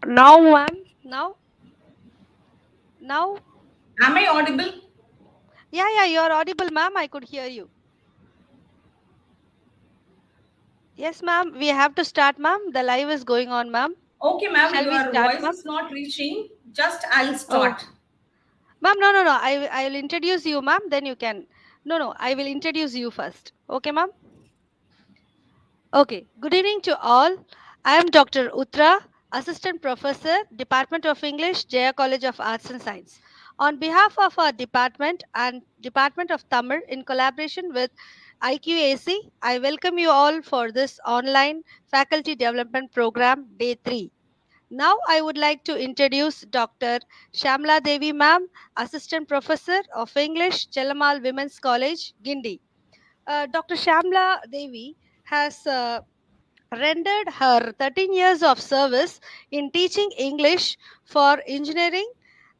Now, ma'am. Now. Am I audible? Yeah, you're audible, ma'am. I could hear you. Yes, ma'am. We have to start, ma'am. The live is going on, ma'am. Okay, ma'am, Shall we your start, voice ma'am? is not reaching. Just I'll Oh, start. ma'am. No. I will introduce you, ma'am. Then you can. No. I will introduce you first. Okay, ma'am. Okay, good evening to all. I am Dr. Utra, Assistant Professor, Department of English, Jaya College of Arts and Science. On behalf of our department and Department of Tamil in collaboration with IQAC, I welcome you all for this online faculty development program day 3. Now I would like to introduce Dr. Shamla Devi ma'am, Assistant Professor of English, Chelamal Women's College, Gindi. Dr. Shamla Devi has rendered her 13 years of service in teaching English for engineering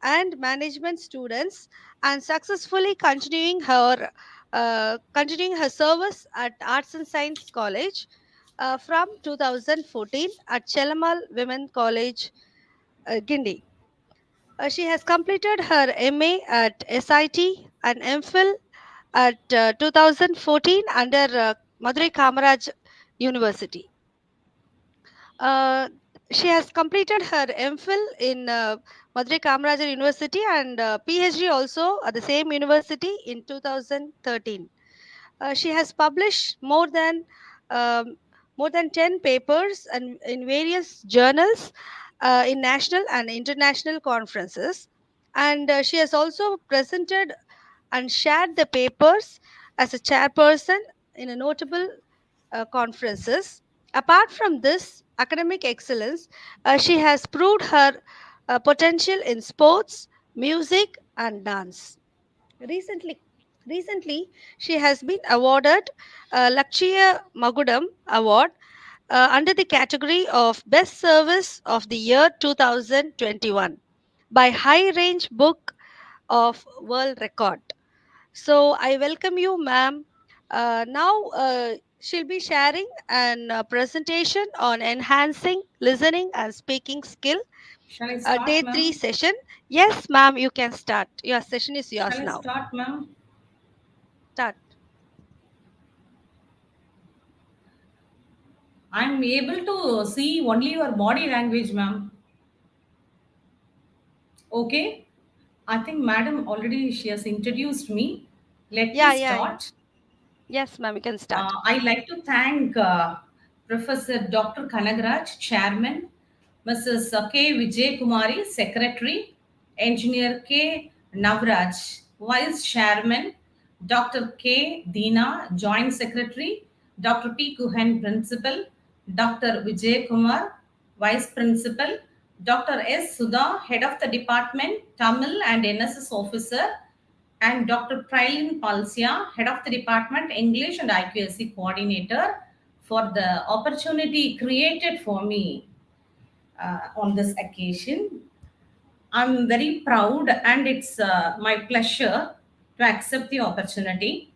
and management students and successfully continuing her service at Arts and Science College from 2014 at Chelamal Women College, Gindi. She has completed her MA at SIT and MPhil at 2014 under Madurai Kamaraj University. Uh, she has completed her MPhil in Madurai Kamarajar University and PhD also at the same university in 2013. She has published um, more than 10 papers and in various journals in national and international conferences. And she has also presented and shared the papers as a chairperson in a notable conferences. Apart from this academic excellence, she has proved her potential in sports, music, and dance. Recently, recently she has been awarded Lakshya Magudam Award under the category of Best Service of the Year 2021 by High Range Book of World Record. So I welcome you, ma'am. Now she'll be sharing an presentation on enhancing listening and speaking skill. Shall I start, Day 3 ma'am? session. Yes, ma'am, you can start. Your session is Shall yours I now. start, ma'am? Start. I'm able to see only your body language, ma'am. Okay. I think madam already she has introduced me. Let me Yeah. start. Yes, ma'am, you can start. I'd like to thank Professor Dr. Kanagraj, Chairman, Mrs. K. Vijay Kumari, Secretary, Engineer K. Navraj, Vice Chairman, Dr. K. Deena, Joint Secretary, Dr. P. Kuhan, Principal, Dr. Vijay Kumar, Vice Principal, Dr. S. Sudha, Head of the Department, Tamil and NSS Officer, and Dr. Prilin Palsia, Head of the Department, English and IQSC Coordinator, for the opportunity created for me on this occasion. I'm very proud and it's my pleasure to accept the opportunity.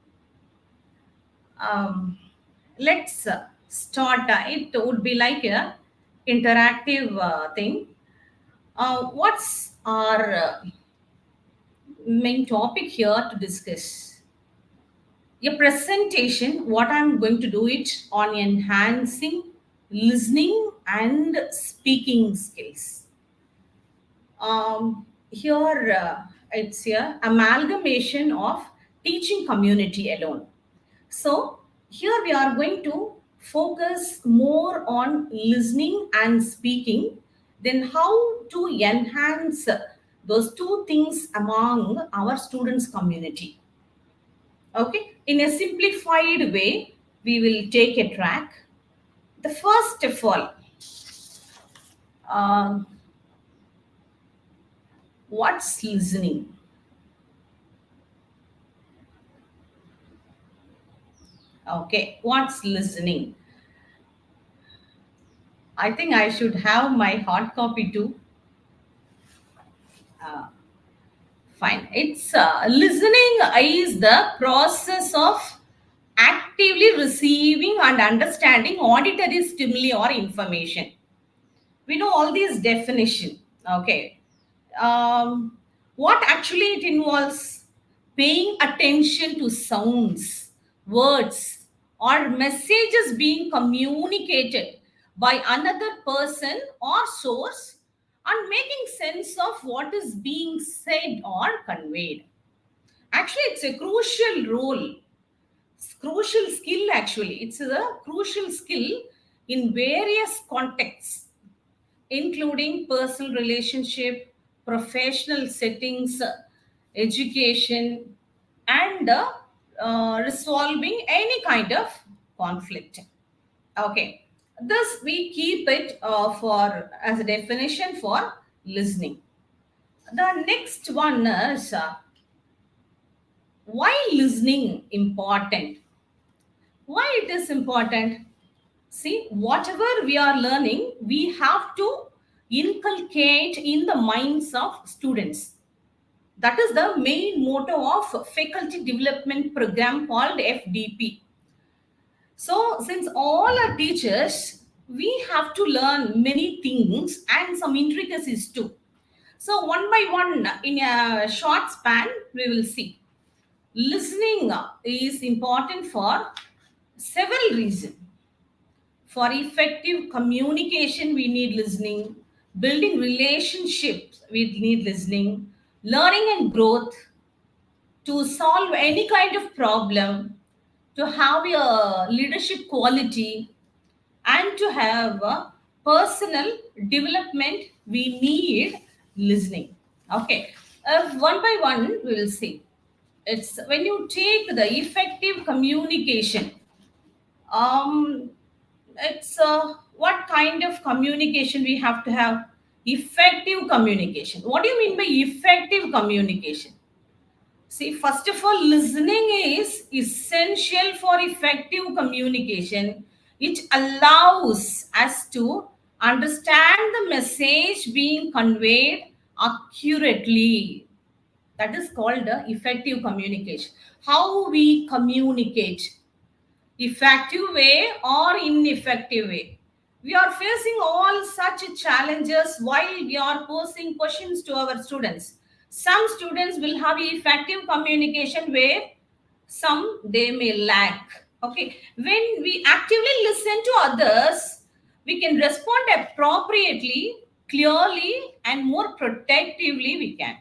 Um, let's start. It would be like a interactive thing. What's our main topic here to discuss? A presentation. What I'm going to do it on enhancing listening and speaking skills. Here it's a amalgamation of teaching community alone. So here we are going to focus more on listening and speaking, then how to enhance those two things among our students community. Okay, in a simplified way, we will take a track. The first of all, um, what's listening? Okay, what's listening? I think I should have my hard copy too. Uh, Fine. It's listening is the process of actively receiving and understanding auditory stimuli or information. We know all these definition. Okay. What actually it involves? Paying attention to sounds, words, or messages being communicated by another person or source, and making sense of what is being said or conveyed. Actually, it's a crucial role, crucial skill. Actually, it's a crucial skill in various contexts, including personal relationship, professional settings, education, and resolving any kind of conflict. Okay, this we keep it for as a definition for listening. The next one is why listening important. Why it is important? See, whatever we are learning, we have to inculcate in the minds of students. That is the main motto of faculty development program called FDP. So, since all are teachers, we have to learn many things and some intricacies too. So, one by one, in a short span, we will see. Listening is important for several reasons. For effective communication, we need listening. Building relationships, we need listening. Learning and growth, to solve any kind of problem, to have a leadership quality, and to have a personal development, we need listening. Okay, one by one, we will see. It's when you take the effective communication. Um, it's what kind of communication we have to have? Effective communication. What do you mean by effective communication? See, first of all, listening is essential for effective communication. It allows us to understand the message being conveyed accurately. That is called effective communication. How we communicate, effective way or ineffective way. We are facing all such challenges while we are posing questions to our students. Some students will have effective communication where some they may lack. Okay, when we actively listen to others, we can respond appropriately, clearly, and more protectively. We can.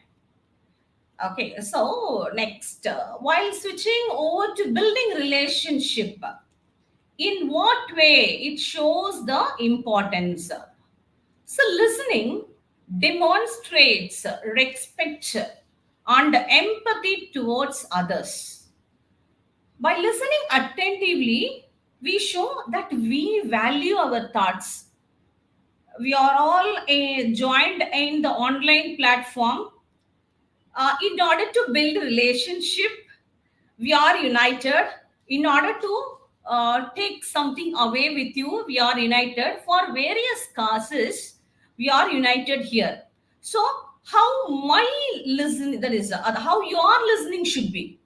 Okay, so next, while switching over to building relationship, in what way it shows the importance? So listening demonstrates respect and empathy towards others. By listening attentively, we show that we value our thoughts. We are all joined in the online platform in order to build relationship. We are united in order to take something away with you. We are united for various causes. We are united here. So how my listen, that is how your listening should be,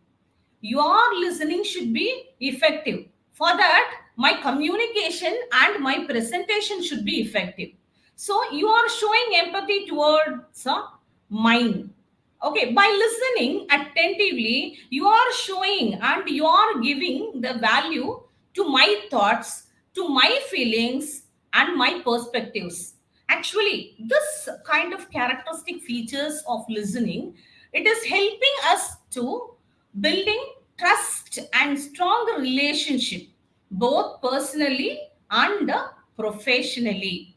your listening should be effective. For that, my communication and my presentation should be effective. So you are showing empathy towards mine. Okay, by listening attentively, you are showing and you are giving the value to my thoughts, to my feelings, and my perspectives. Actually, this kind of characteristic features of listening, it is helping us to building trust and strong relationship, both personally and professionally.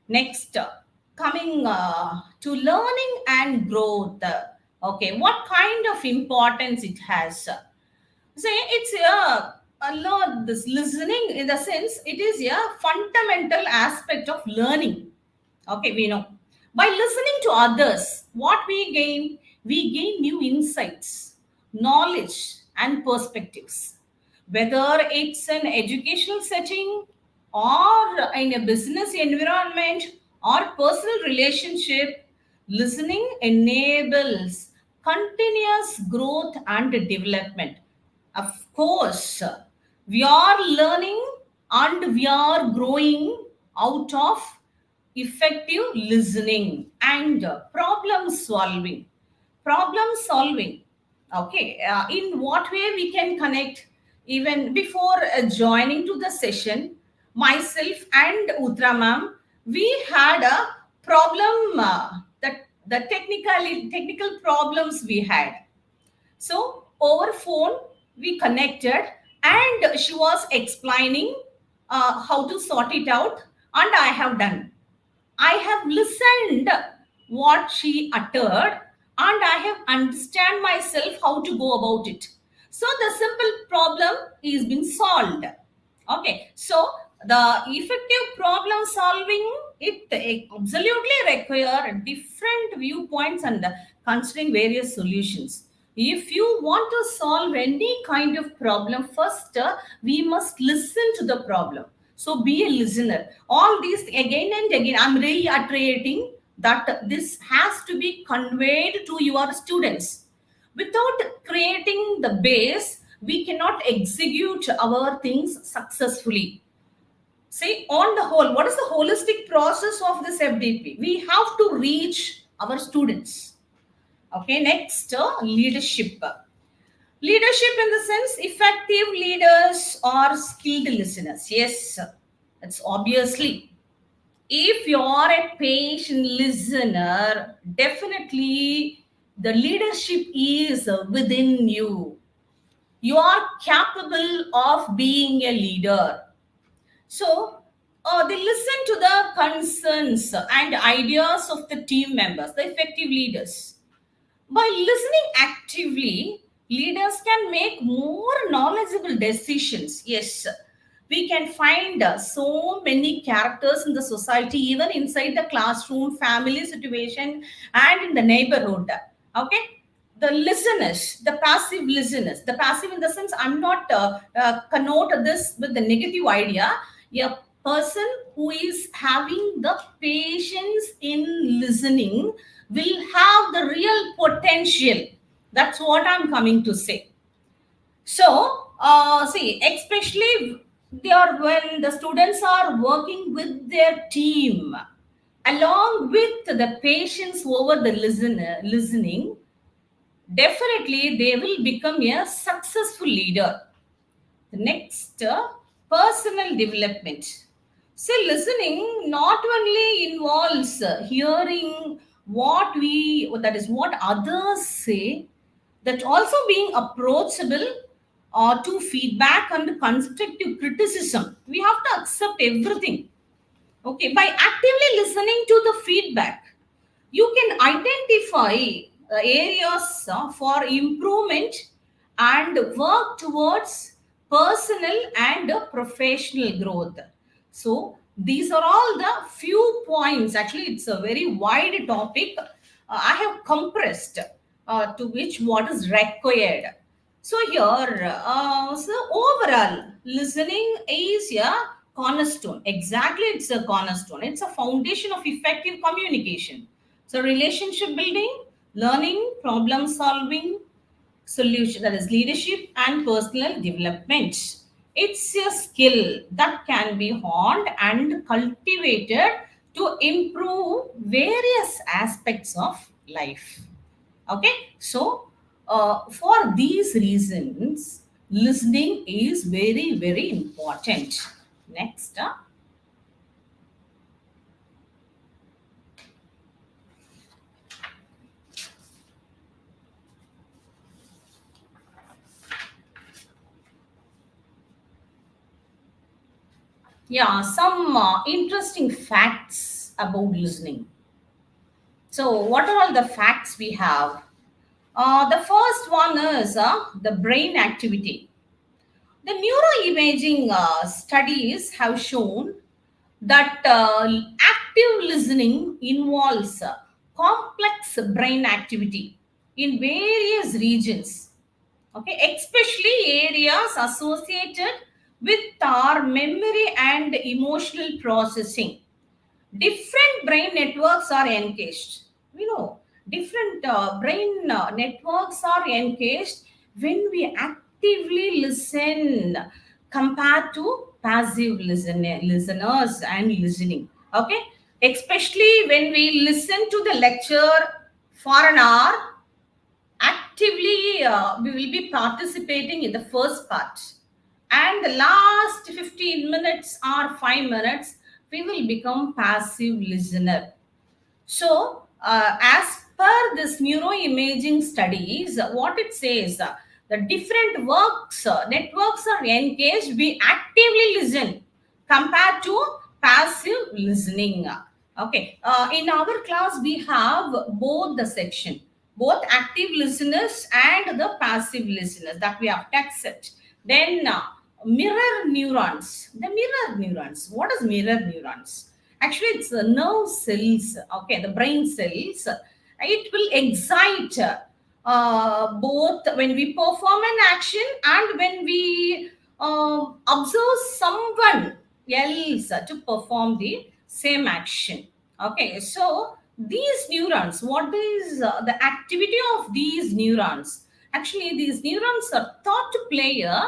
Next, coming to learning and growth. Okay, what kind of importance it has? Say it's a lot. This listening, in the sense, it is a fundamental aspect of learning. Okay, we know. By listening to others, what we gain? We gain new insights, knowledge, and perspectives. Whether it's an educational setting or in a business environment or personal relationship, listening enables continuous growth and development. Of course, we are learning and we are growing out of effective listening and problem solving. Okay, in what way we can connect? Even before joining to the session, myself and Utra ma'am, we had a problem, that the technical problems we had. So over phone we connected, and she was explaining how to sort it out, and I have done. I have listened what she uttered, and I have understand myself how to go about it. So the simple problem is been solved. Okay, so the effective problem solving, it absolutely require different viewpoints and considering various solutions. If you want to solve any kind of problem, first we must listen to the problem. So be a listener. All these again and again, I'm reiterating that this has to be conveyed to your students. Without creating the base, we cannot execute our things successfully. See, on the whole, what is the holistic process of this FDP? We have to reach our students. Okay, next, leadership. Leadership in the sense, effective leaders are skilled listeners. Yes, it's obviously. If you are a patient listener, definitely the leadership is within you. You are capable of being a leader. So they listen to the concerns and ideas of the team members, the effective leaders. By listening actively, leaders can make more knowledgeable decisions. Yes, we can find so many characters in the society, even inside the classroom, family situation, and in the neighborhood. Okay, the listeners, the passive listeners, the passive in the sense, I'm not connote this with the negative idea. A person who is having the patience in listening will have the real potential. That's what I'm coming to say. So, see, especially they are when the students are working with their team, along with the patience over the listening, definitely they will become a successful leader. The next, personal development. See, listening not only involves hearing that is what others say, that also being approachable to feedback and constructive criticism. We have to accept everything. Okay, by actively listening to the feedback, you can identify areas for improvement and work towards personal and professional growth. So these are all the few points. Actually, it's a very wide topic. I have compressed to which what is required. So here, so overall, listening is a cornerstone. Exactly, it's a cornerstone. It's a foundation of effective communication. So relationship building, learning, problem solving, solution, that is leadership and personal development. It's a skill that can be honed and cultivated to improve various aspects of life. Okay, so for these reasons, listening is very, very important. Next, yeah, some interesting facts about listening. So, what are all the facts we have? The first one is the brain activity. The neuroimaging studies have shown that active listening involves complex brain activity in various regions, okay, especially areas associated with our memory and emotional processing. Different brain networks are engaged. We know different brain networks are engaged when we actively listen compared to passive listeners and listening. Okay, especially when we listen to the lecture for an hour. Actively we will be participating in the first part, and the last 15 minutes or 5 minutes we will become passive listener. So, as per this neuroimaging studies, what it says, the different networks are engaged. We actively listen compared to passive listening. Okay, in our class we have both the section, both active listeners and the passive listeners that we have tested. Then mirror neurons. The mirror neurons. What is mirror neurons? Actually, it's the nerve cells, okay, the brain cells. It will excite both when we perform an action and when we observe someone else to perform the same action. Okay, so these neurons, what is the activity of these neurons? Actually, these neurons are thought to play a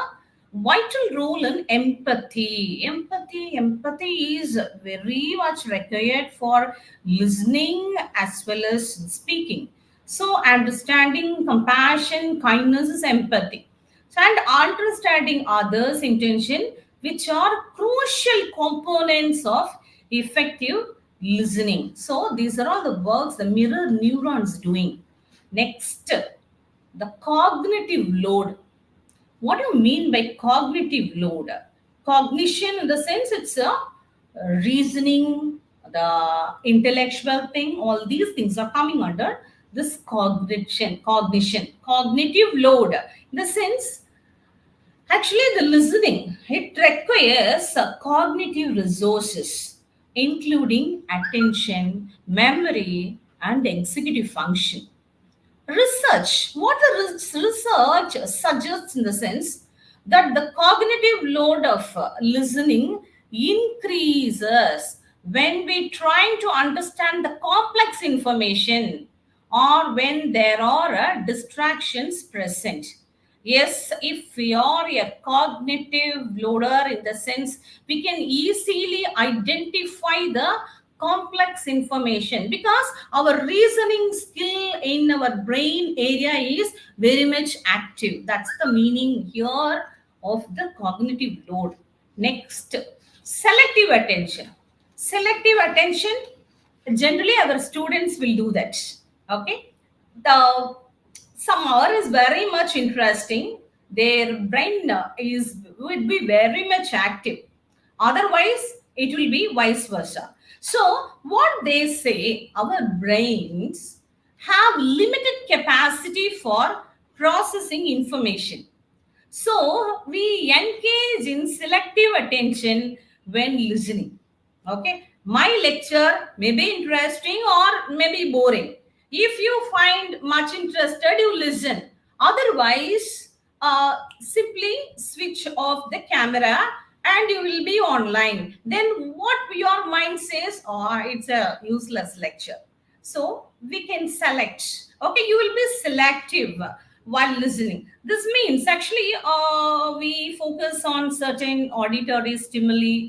vital role in empathy. Empathy is very much required for listening as well as speaking. So, understanding, compassion, kindness is empathy. So, and understanding others' intention, which are crucial components of effective listening. So, these are all the works the mirror neurons doing. Next, the cognitive load. What do you mean by cognitive load? Cognition, in the sense, it's a reasoning, the intellectual thing, all these things are coming under this cognitive load. In the sense, actually, the listening, it requires cognitive resources, including attention, memory, and executive function. Research, what the research suggests, in the sense that the cognitive load of listening increases when we trying to understand the complex information or when there are distractions present. Yes, if we are a cognitive loader, in the sense we can easily identify the complex information because our reasoning skill in our brain area is very much active. That's the meaning here of the cognitive load. Next, selective attention. Selective attention, generally our students will do that. Okay, the some hour is very much interesting, their brain is would be very much active, otherwise it will be vice versa. So what they say, our brains have limited capacity for processing information, so we engage in selective attention when listening. Okay, my lecture may be interesting or may be boring. If you find much interested, you listen. Otherwise, simply switch off the camera and you will be online. Then what your mind says, oh, it's a useless lecture. So we can select. Okay, you will be selective while listening. This means actually we focus on certain auditory stimuli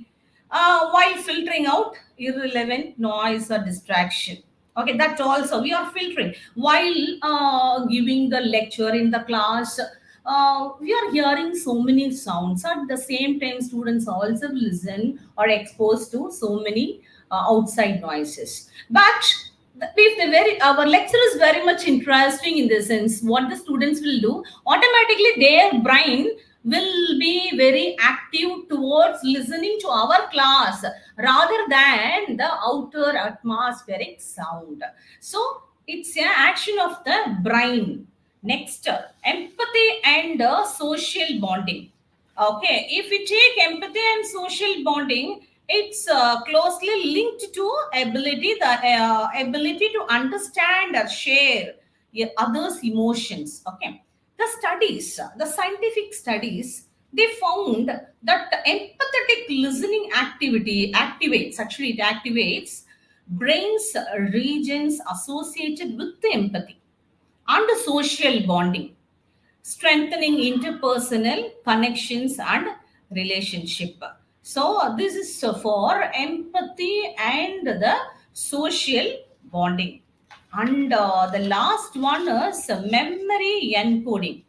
while filtering out irrelevant noise or distraction. Okay, that also we are filtering while giving the lecture in the class. We are hearing so many sounds at the same time. Students also listen or exposed to so many outside noises. But if the very our lecture is very much interesting, in the sense what the students will do, automatically their brain will be very active towards listening to our class rather than the outer atmospheric sound. So it's an action of the brain. Next, empathy and social bonding. Okay, if we take empathy and social bonding, it's closely linked to ability to understand or share others' emotions. Okay, the scientific studies, they found that the empathetic listening activity activates, actually it activates brain's regions associated with the empathy and social bonding, strengthening interpersonal connections and relationship. So this is for empathy and the social bonding. And the last one is memory encoding.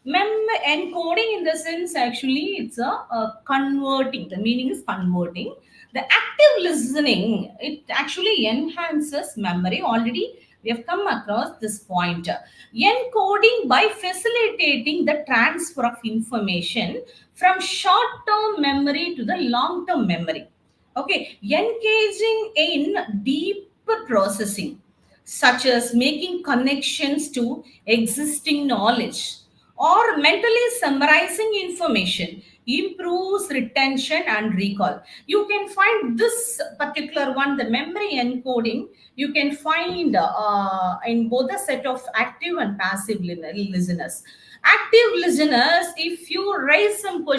Encoding in the sense, actually it's a converting. The meaning is converting. The active listening, it actually enhances memory. Already we have come across this point. Encoding by facilitating the transfer of information from short term memory to the long term memory. Okay, engaging in deep processing, such as making connections to existing knowledge or mentally summarizing information, improves retention and recall. You can find this particular one, the memory encoding, you can find in both the set of active and passive listeners. Active listeners, if you raise some what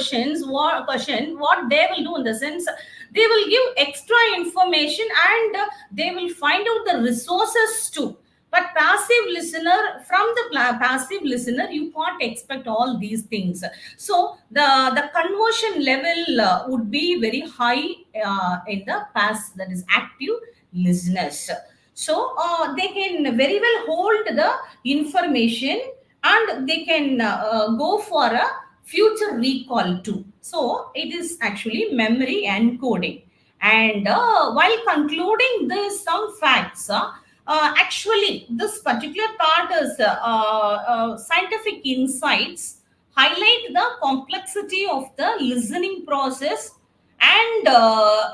they will do in the sense, they will give extra information, and they will find out the resources too. But passive listener, from the passive listener, you can't expect all these things. So the conversion level would be very high in the past, that is active listeners. So they can very well hold the information, and they can go for a future recall too. So it is actually memory encoding. And while concluding this, some facts. Actually, this particular part is scientific insights highlight the complexity of the listening process, and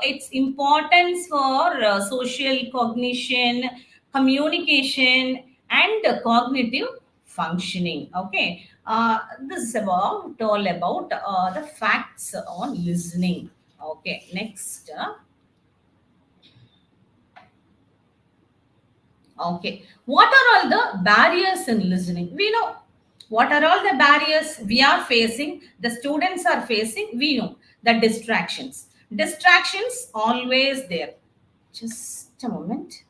its importance for social cognition, communication, and cognitive functioning. Okay, this is about all about the facts on listening. Okay, next. Okay. What are all the barriers in listening? We know what are all the barriers we are facing, the students are facing. We know the distractions. Distractions always there. Just a moment.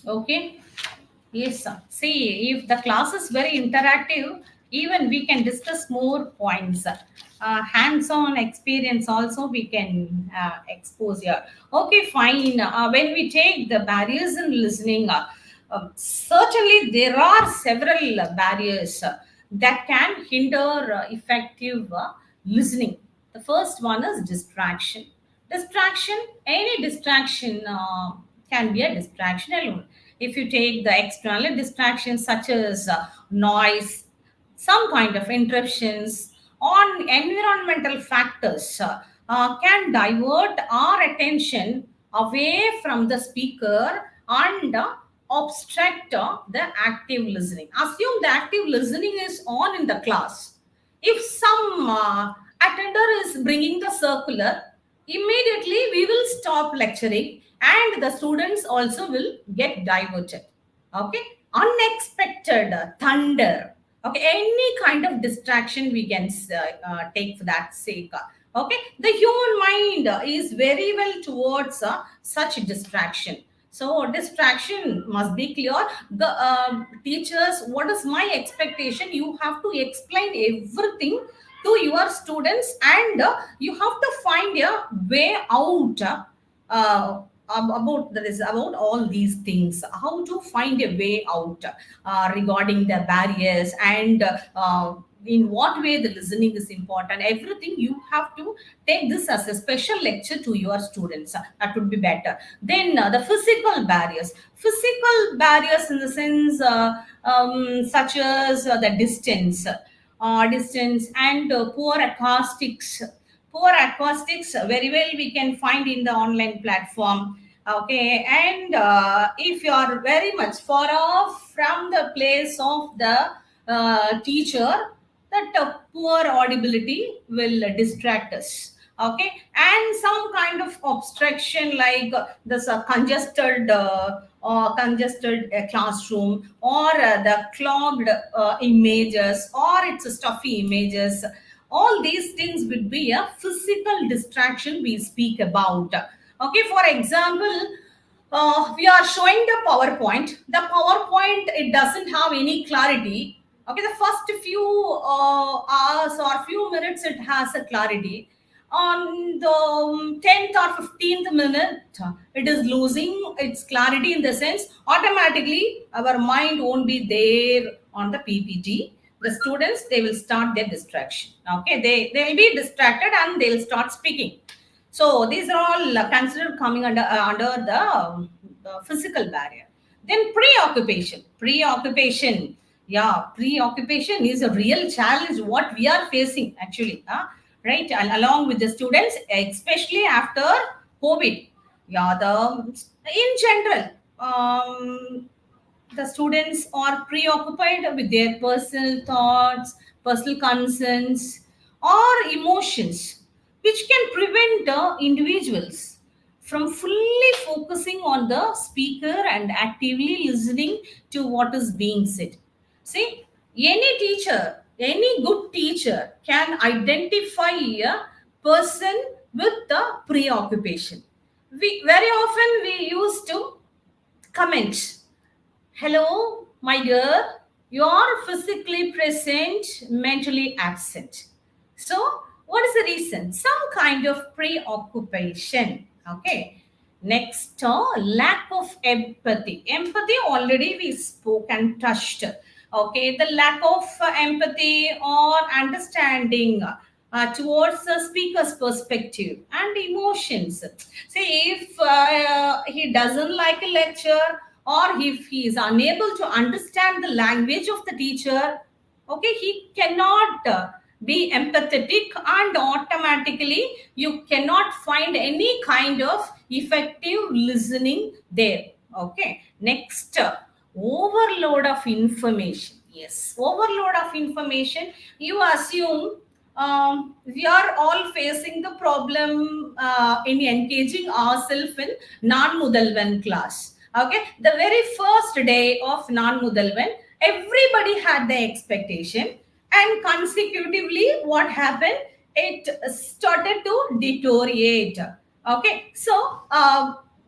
Okay. Yes, sir. See, if the class is very interactive, even we can discuss more points. Hands-on experience also we can expose here. Okay, fine. When we take the barriers in listening, certainly there are several barriers that can hinder effective listening. The first one is distraction. Distraction, any distraction can be a distraction alone. If you take the external distractions such as noise, some kind of interruptions on environmental factors can divert our attention away from the speaker and obstruct the active listening. Assume the active listening is on in the class. If some attender is bringing the circular, immediately we will stop lecturing, and the students also will get diverted. Okay, unexpected thunder. Okay, any kind of distraction we can take for that sake. Okay, the human mind is very well towards such distraction. So distraction must be clear. The teachers, what is my expectation? You have to explain everything to your students, and you have to find a way out about, that is about all these things, how to find a way out regarding the barriers, and in what way the listening is important. Everything you have to take this as a special lecture to your students. That would be better. Then the physical barriers in the sense such as the distance and poor acoustics very well we can find in the online platform. Okay, and if you are very much far off from the place of the teacher, that poor audibility will distract us. Okay, and some kind of obstruction like this congested classroom, or the clogged images, or it's stuffy images. All these things would be a physical distraction we speak about. Okay, for example, we are showing the PowerPoint. The PowerPoint, it doesn't have any clarity. Okay, the first few hours or few minutes it has a clarity. On the 10th or 15th minute, it is losing its clarity, in the sense automatically our mind won't be there on the PPT. The students, they will start their distraction. Okay, they'll be distracted and they'll start speaking. So these are all considered coming under the physical barrier. Then preoccupation. Yeah, preoccupation is a real challenge what we are facing actually, right? And along with the students, especially after COVID. Yeah, the in general, the students are preoccupied with their personal thoughts, personal concerns, or emotions, which can prevent the individuals from fully focusing on the speaker and actively listening to what is being said. See, any good teacher can identify a person with the preoccupation. We very often we used to comment, "Hello, my dear, you are physically present, mentally absent." So, what is the reason? Some kind of preoccupation. Okay. Next, lack of empathy. Empathy already we spoke and touched. Okay, the lack of empathy or understanding towards the speaker's perspective and emotions. See, if he doesn't like a lecture, or if he is unable to understand the language of the teacher, okay, he cannot be empathetic, and automatically you cannot find any kind of effective listening there. Okay, next, overload of information. Yes, overload of information. You assume we are all facing the problem in engaging ourselves in non-mudalvan class. Okay, the very first day of non-mudalvan, everybody had the expectation, and consecutively what happened, it started to deteriorate. Okay, so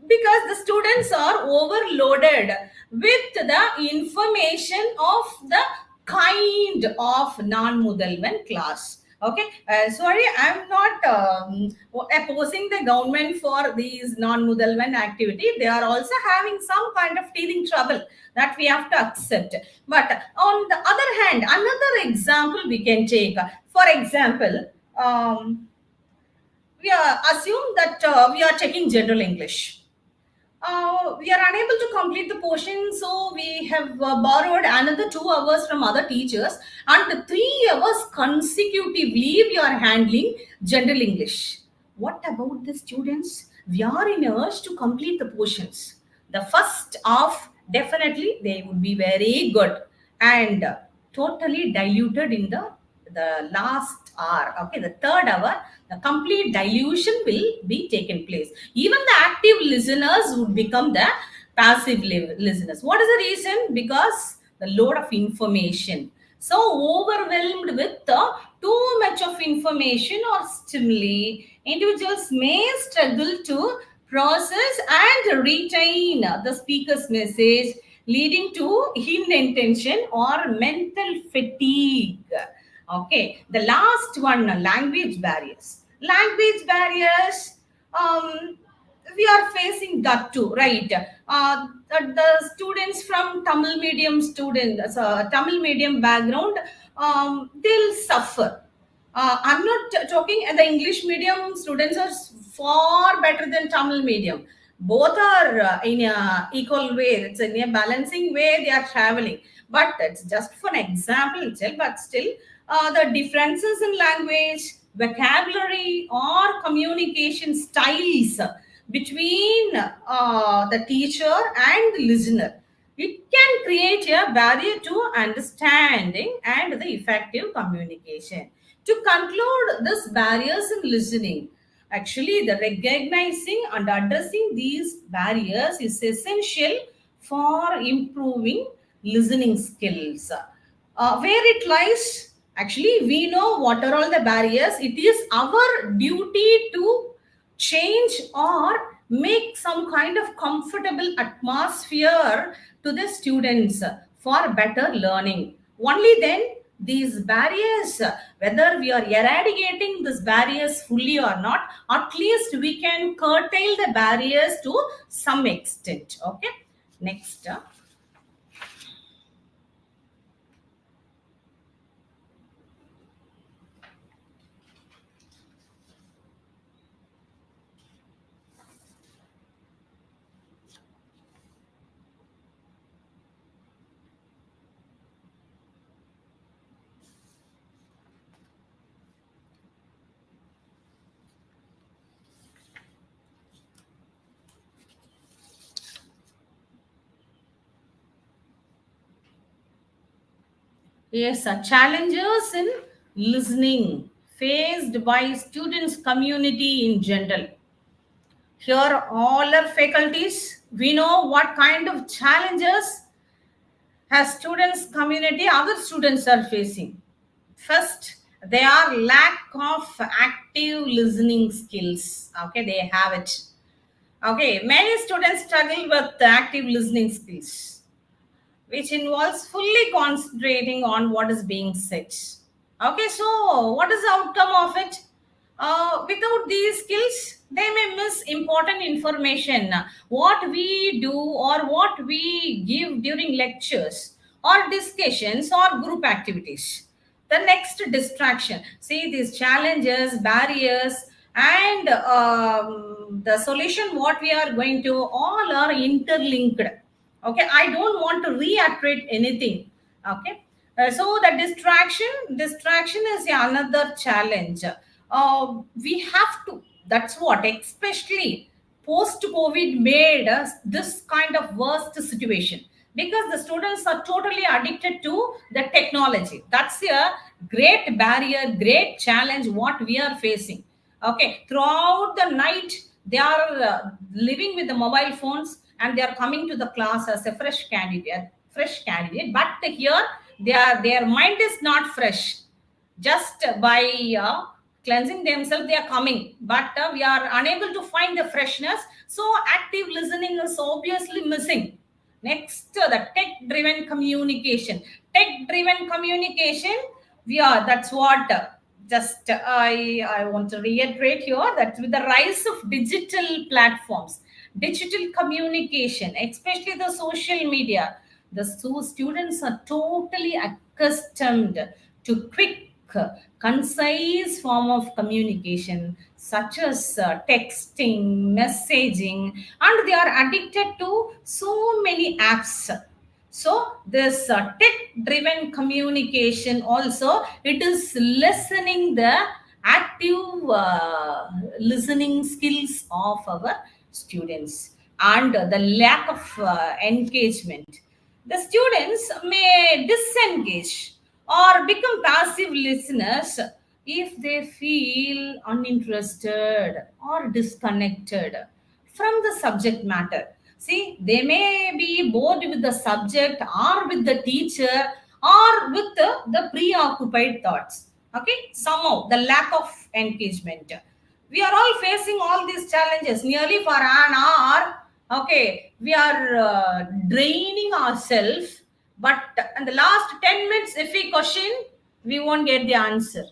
because the students are overloaded with the information of the kind of non-mudalvan class. Okay, sorry, I'm not opposing the government for these non-mudalvan activity. They are also having some kind of teething trouble that we have to accept. But on the other hand, another example we can take. For example, we assume that we are taking general English. We are unable to complete the portion, so we have borrowed another 2 hours from other teachers, and the 3 hours consecutively we are handling general English. What about the students? We are in a urge to complete the portions. The first half, definitely they would be very good, and totally diluted in the last hour. Okay, the third hour, the complete dilution will be taken place. Even the active listeners would become the passive listeners. What is the reason? Because the load of information. So overwhelmed with too much of information or stimuli, individuals may struggle to process and retain the speaker's message, leading to inattention or mental fatigue. Okay, the last one, language barriers. Language barriers, we are facing that too, right? The students from Tamil medium students, Tamil medium background, they'll suffer. I'm not talking, the English medium students are far better than Tamil medium. Both are in a equal way. It's in a balancing way they are traveling. But it's just for an example itself. But still, the differences in language, vocabulary, or communication styles between the teacher and the listener, It can create a barrier to understanding and the effective communication. To conclude, these barriers in listening, actually, the recognizing and addressing these barriers is essential for improving listening skills. Where it lies, actually, we know what are all the barriers. It is our duty to change or make some kind of comfortable atmosphere to the students for better learning. Only then these barriers, whether we are eradicating these barriers fully or not, at least we can curtail the barriers to some extent. Okay, next. Yes, challenges in listening faced by students community in general. Here, all our faculties, we know what kind of challenges has students community, other students are facing. First, they are lack of active listening skills. Okay, they have it. Okay, many students struggle with the active listening skills, which involves fully concentrating on what is being said. Okay, so what is the outcome of it? Without these skills, they may miss important information. What we do or what we give during lectures or discussions or group activities. The next distraction. See these challenges, barriers, and the solution what we are going to all are interlinked. Okay, I don't want to reiterate anything. Okay, so the distraction is another challenge. We have to, that's what, especially post covid made us this kind of worst situation, because the students are totally addicted to the technology. That's a great barrier, great challenge what we are facing. Okay, throughout the night they are living with the mobile phones and they are coming to the class as a fresh candidate, but here their mind is not fresh. Just by cleansing themselves they are coming, but we are unable to find the freshness, so active listening is obviously missing. Next, the tech driven communication, we are, that's what just I want to reiterate here that with the rise of digital platforms, digital communication, especially the social media, the students are totally accustomed to quick, concise form of communication, such as texting, messaging, and they are addicted to so many apps. So this tech-driven communication also, it is lessening the active listening skills of our students, and the lack of engagement. The students may disengage or become passive listeners if they feel uninterested or disconnected from the subject matter. See, they may be bored with the subject or with the teacher or with the preoccupied thoughts. Okay, somehow the lack of engagement. We are all facing all these challenges nearly for an hour. Okay, we are draining ourselves, but in the last 10 minutes, if we question, we won't get the answer.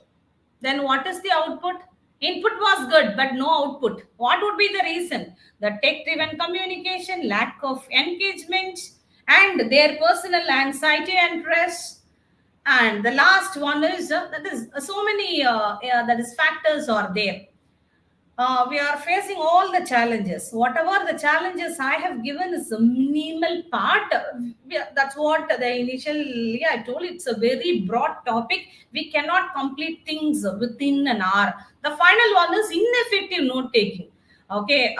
Then what is the output? Input was good, but no output. What would be the reason? The tech driven communication, lack of engagement, and their personal anxiety and stress. And the last one is that is so many that is factors are there. We are facing all the challenges. Whatever the challenges I have given is a minimal part. That's what the initially I told. It's a very broad topic. We cannot complete things within an hour. The final one is ineffective note taking. Okay,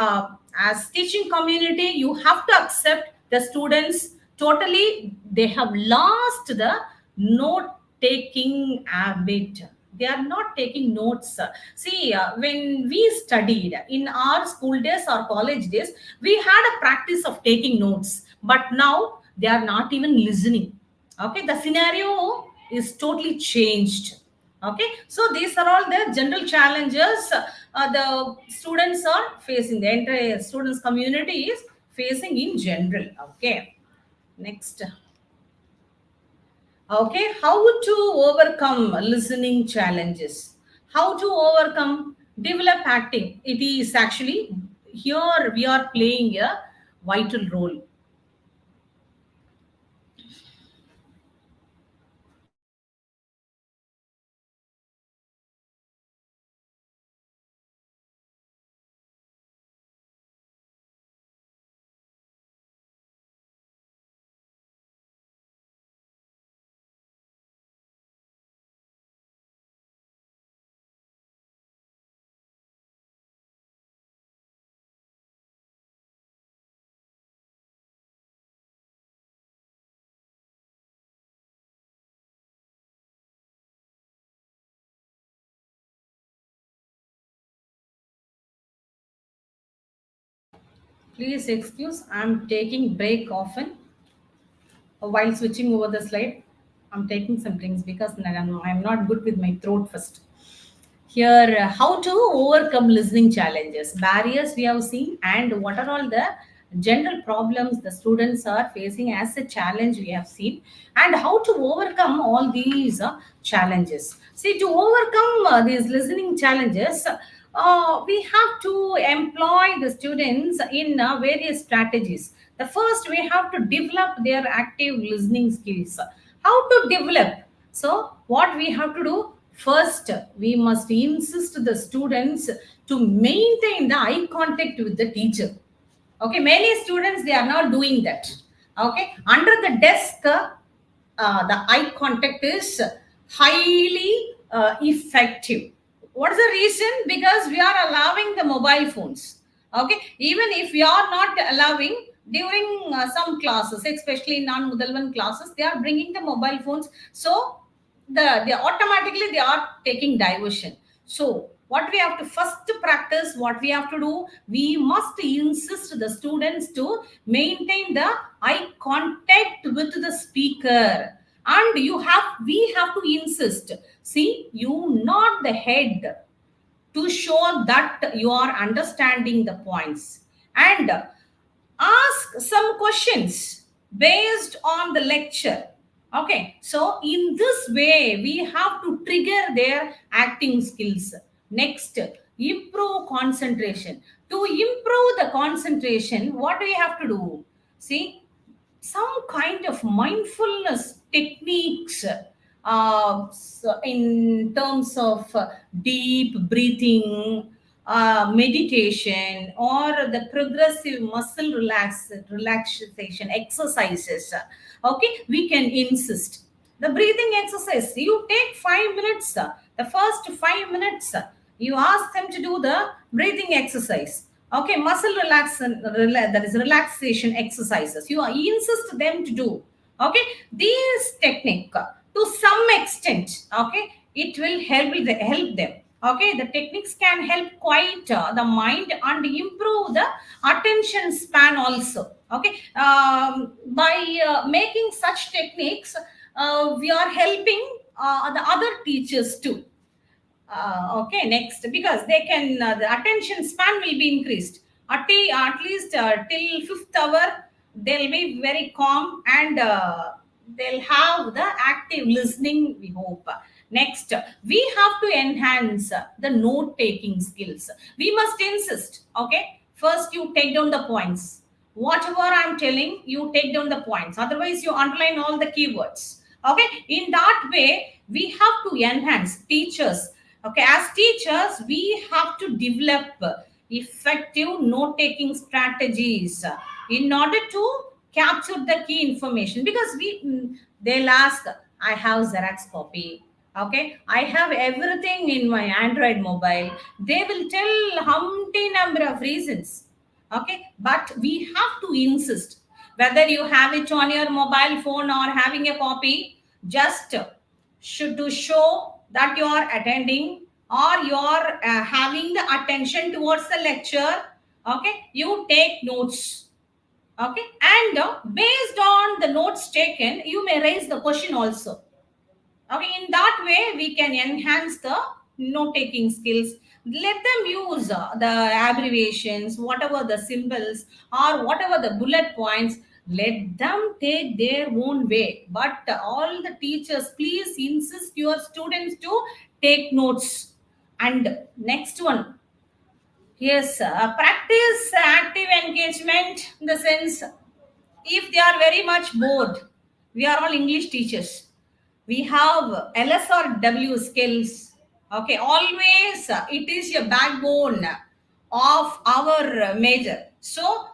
as teaching community, you have to accept the students totally they have lost the note taking habit. They are not taking notes. See, when we studied in our school days or college days, we had a practice of taking notes, but now they are not even listening. Okay, the scenario is totally changed. Okay, so these are all the general challenges the students are facing, the entire students community is facing in general. Okay, next. Okay, how to overcome listening challenges, how to overcome develop acting. It is actually here we are playing a vital role. Please excuse, I'm taking break often while switching over the slide. I'm taking some drinks because I'm not good with my throat first. Here, how to overcome listening challenges, barriers we have seen, and what are all the general problems the students are facing as a challenge we have seen, and how to overcome all these challenges. See, to overcome these listening challenges, we have to employ the students in various strategies. The first, we have to develop their active listening skills. How to develop? So, what we have to do? First, we must insist the students to maintain the eye contact with the teacher. Okay, many students they are not doing that. Okay, under the desk, the eye contact is highly effective. What is the reason? Because we are allowing the mobile phones. Okay, even if we are not allowing during some classes, especially non-Mudalvan classes, they are bringing the mobile phones. So they automatically they are taking diversion. So what we have to first practice, what we have to do, we must insist the students to maintain the eye contact with the speaker. And we have to insist, see, you nod the head to show that you are understanding the points, and ask some questions based on the lecture. Okay, so in this way we have to trigger their acting skills. Next, improve concentration. To improve the concentration, what do we have to do? See, some kind of mindfulness techniques, so in terms of deep breathing, meditation, or the progressive muscle relaxation exercises. Okay, we can insist the breathing exercise. You take 5 minutes, the first 5 minutes, you ask them to do the breathing exercise. Okay, muscle that is relaxation exercises. You insist them to do. Okay, these technique to some extent. Okay, it will help them. Okay, the techniques can help quite the mind and improve the attention span also. Okay, by making such techniques, we are helping the other teachers too. Okay, next, because they can the attention span will be increased at least till fifth hour. They'll be very calm, and they'll have the active listening, we hope. Next, we have to enhance the note taking skills. We must insist. Okay, first you take down the points. Whatever I'm telling you, take down the points, otherwise you underline all the keywords. Okay, in that way we have to enhance teachers. Okay, as teachers we have to develop effective note taking strategies in order to capture the key information, because they'll ask, I have Xerox copy. Okay, I have everything in my Android mobile. They will tell humpty number of reasons. Okay, but we have to insist. whether you have it on your mobile phone or having a copy, just should to show that you are attending or you are having the attention towards the lecture. Okay, you take notes. Okay, and based on the notes taken, you may raise the question also. Okay, in that way we can enhance the note taking skills. Let them use the abbreviations, whatever the symbols or whatever the bullet points. Let them take their own way, but all the teachers, please insist your students to take notes. And next one, yes, practice active engagement in the sense, if they are very much bored, we are all English teachers, we have ls or w skills. Okay, always it is a backbone of our major. So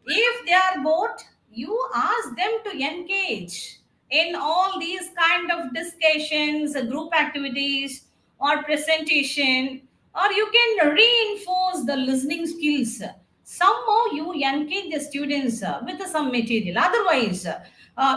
if they are bored, you ask them to engage in all these kind of discussions, group activities or presentation, or you can reinforce the listening skills. Somehow you engage the students with some material. Otherwise,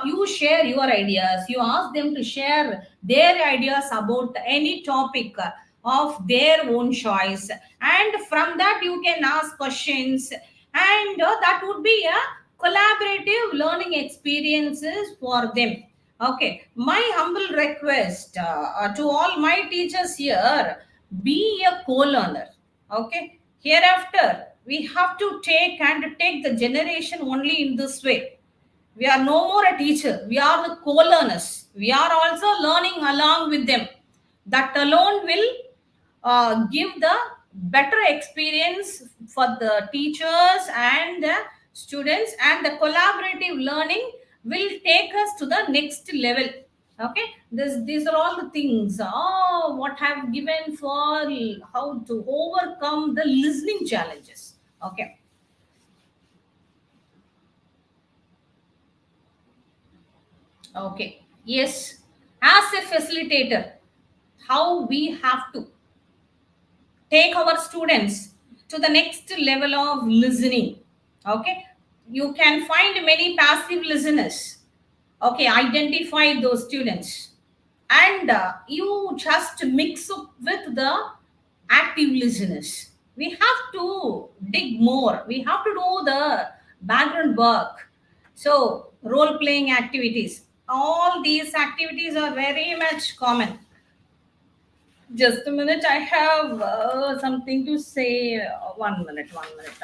you share your ideas, you ask them to share their ideas about any topic of their own choice, and from that you can ask questions, and that would be a collaborative learning experiences for them. Okay, my humble request to all my teachers here, be a co-learner. Okay, hereafter we have to take the generation only in this way. We are no more a teacher, we are the co-learners, we are also learning along with them. That alone will give the better experience for the teachers and the students, and the collaborative learning will take us to the next level. Okay, these are all the things what have given for how to overcome the listening challenges. Okay. Okay. Yes. As a facilitator, how we have to take our students to the next level of listening. Okay. You can find many passive listeners. Okay. Identify those students, and you just mix up with the active listeners. We have to dig more, we have to do the background work. So role playing activities, all these activities are very much common. Just a minute, I have something to say. 1 minute, 1 minute.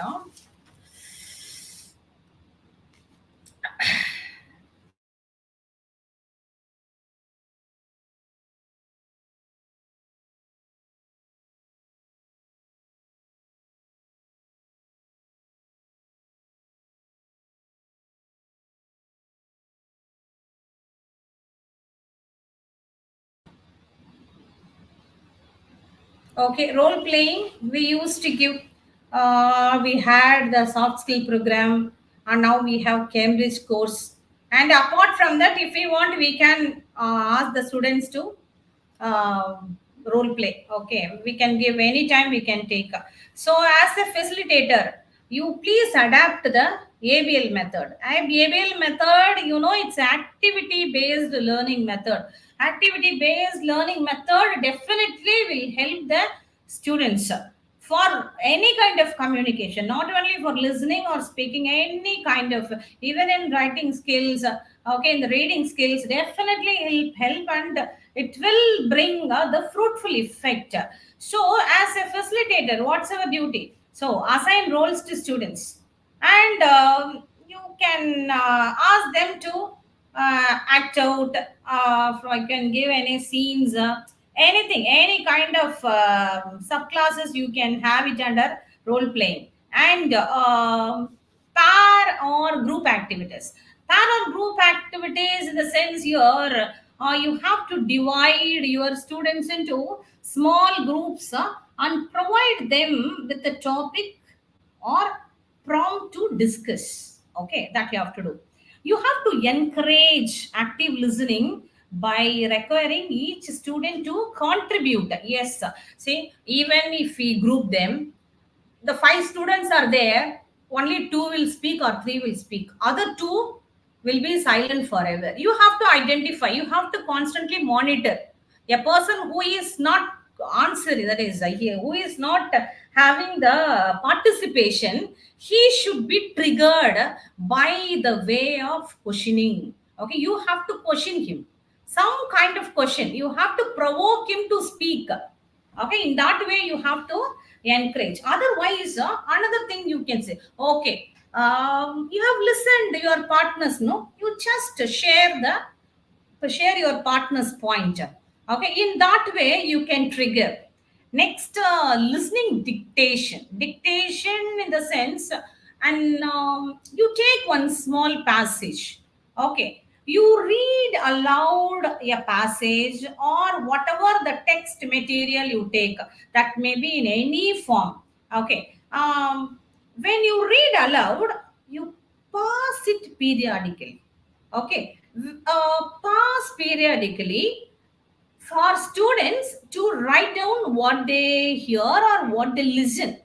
Okay, role playing. We used to give. We had the soft skill program, and now we have Cambridge course. And apart from that, if we want, we can ask the students to uh, role play. Okay, we can give any time. We can take. So, as a facilitator, you please adapt the ABL method. ABL method, you know, it's activity based learning method. Activity based learning method definitely will help the students for any kind of communication, not only for listening or speaking, any kind of, even in writing skills. Okay, in the reading skills, definitely help, and it will bring the fruitful effect. So as a facilitator, what's our duty? So assign roles to students, and you can ask them to act out. I can give any scenes, anything, any kind of subclasses you can have it under role playing. And pair or group activities. Pair or group activities in the sense here, you have to divide your students into small groups and provide them with a topic or prompt to discuss. Okay, that you have to do. You have to encourage active listening by requiring each student to contribute. Yes, see, even if we group them, the five students are there, only two will speak or three will speak. Other two will be silent forever. You have to identify, you have to constantly monitor. A person who is not answering, that is, who is not having the participation, he should be triggered by the way of questioning. Okay, you have to question him. Some kind of question. You have to provoke him to speak. Okay, in that way you have to encourage. Otherwise, another thing you can say, okay, you have listened your partners, no, you just share your partner's point. Okay, in that way you can trigger. Next, listening dictation in the sense, and you take one small passage. Okay, you read aloud a passage or whatever the text material you take, that may be in any form. Okay, when you read aloud, you pass it periodically. Okay, pass periodically for students to write down what they hear or what they listen.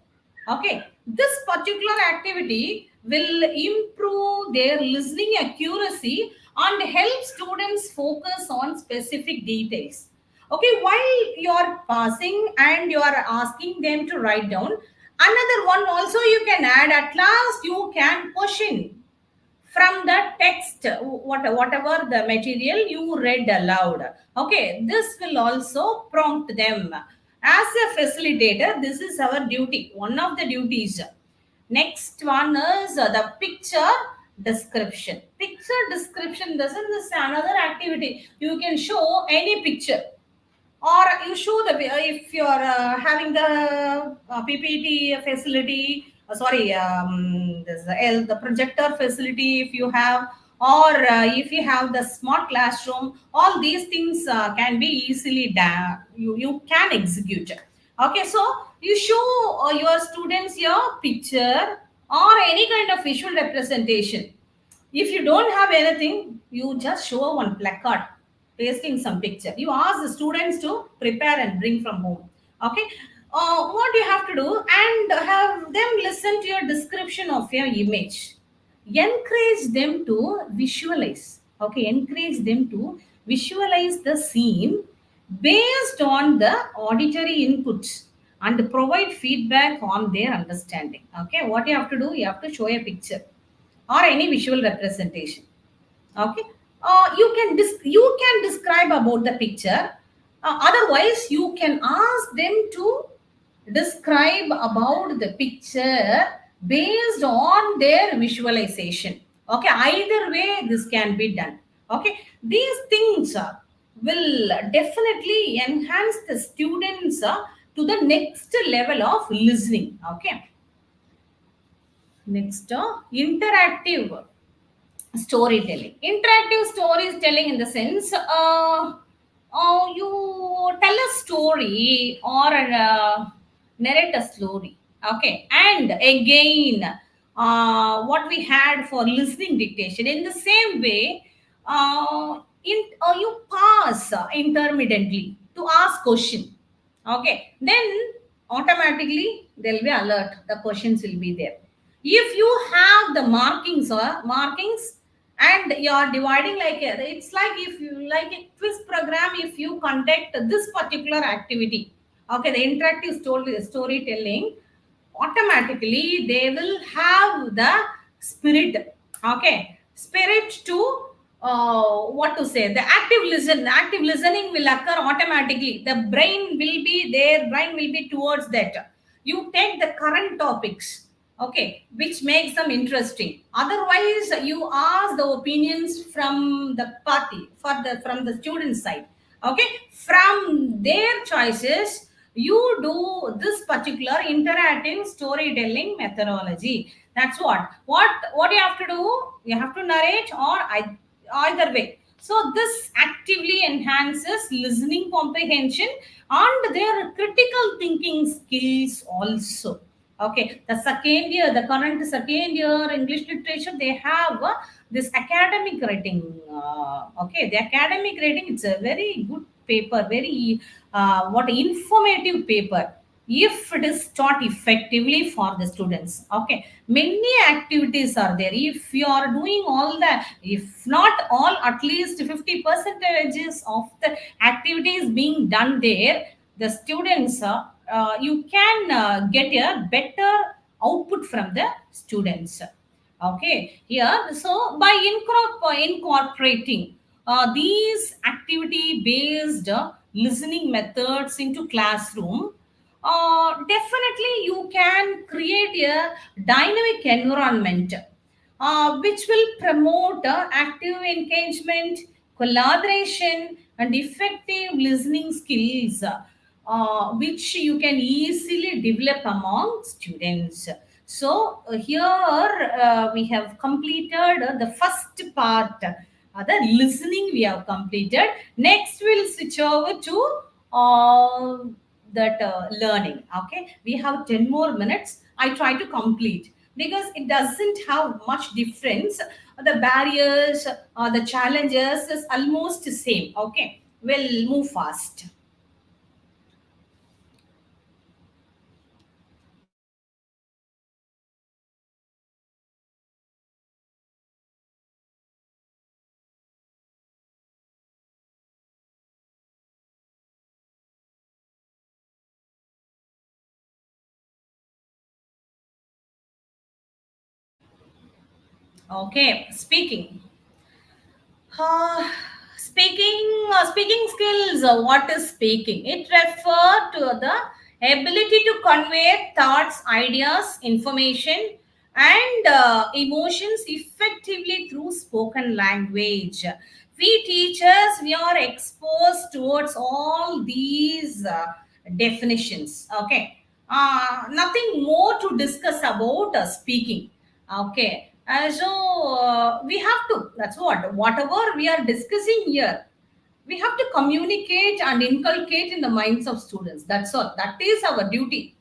Okay, this particular activity will improve their listening accuracy and help students focus on specific details. Okay, while you are passing and you are asking them to write down, another one also you can add. At last, you can question from the text, whatever the material you read aloud. Okay, this will also prompt them. As a facilitator, this is our duty, one of the duties. Next one is the picture description. Picture description, this is another activity. You can show any picture, or you show the, if you are having the ppt facility, sorry, this the projector facility if you have, or if you have the smart classroom, all these things can be easily you can execute. Okay, so you show your students your picture or any kind of visual representation. If you don't have anything, you just show one placard, pasting some picture. You ask the students to prepare and bring from home. Okay. What you have to do, and have them listen to your description of your image. Encourage them to visualize. Okay, encourage them to visualize the scene based on the auditory inputs and provide feedback on their understanding. Okay, what you have to do, you have to show a picture or any visual representation. Okay, you can describe about the picture. Otherwise, you can ask them to describe about the picture based on their visualization. Okay, either way this can be done. Okay, these things will definitely enhance the students to the next level of listening. Okay, next, interactive storytelling. Interactive storytelling in the sense, you tell a story or narrate a story. Okay, and again, what we had for listening dictation, in the same way, you pass intermittently to ask question. Okay, then automatically there will be alert, the questions will be there. If you have the markings or markings, and you are dividing like it's like, if you like a quiz program, if you conduct this particular activity, okay, the interactive storytelling, automatically they will have the spirit. Okay, spirit to, what to say, the active listening will occur automatically. The brain will be towards that. You take the current topics, okay, which makes them interesting. Otherwise, you ask the opinions from the party, from the student side. Okay, from their choices, you do this particular interactive storytelling methodology. That's what you have to do. You have to narrate, or either way. So this actively enhances listening comprehension and their critical thinking skills also. Okay, the second year, the current second year English literature, they have this academic rating. Okay, the academic rating, it's a very good paper, very what informative paper. if it is taught effectively for the students. Okay, many activities are there. If you are doing all the, if not all, at least 50 percentages of the activities being done there, the students, you can get a better output from the students. Okay, here, so by incorporating these activity based listening methods into classroom, definitely you can create a dynamic environment which will promote active engagement, collaboration, and effective listening skills, which you can easily develop among students. So, here we have completed the first part, the listening we have completed. Next, we'll switch over to that learning. Okay, we have 10 more minutes. I try to complete because it doesn't have much difference. The barriers, the challenges is almost the same. Okay, we'll move fast. Okay, speaking. Uh, speaking skills. What is speaking? It refers to the ability to convey thoughts, ideas, information, and emotions effectively through spoken language. We teachers, we are exposed towards all these definitions. Okay, nothing more to discuss about speaking. Okay. We have to, that's what, whatever we are discussing here, we have to communicate and inculcate in the minds of students. That's all. That is our duty.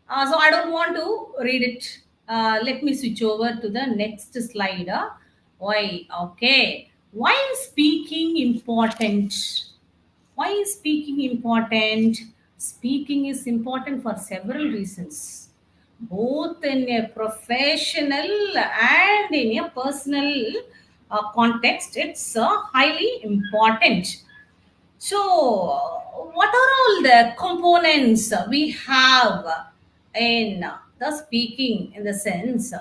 So I don't want to read it. Let me switch over to the next slide. Why? Okay. Why is speaking important? Why is speaking important? Speaking is important for several reasons, both in a professional and in a personal context. It's highly important. So, what are all the components we have in the speaking in the sense?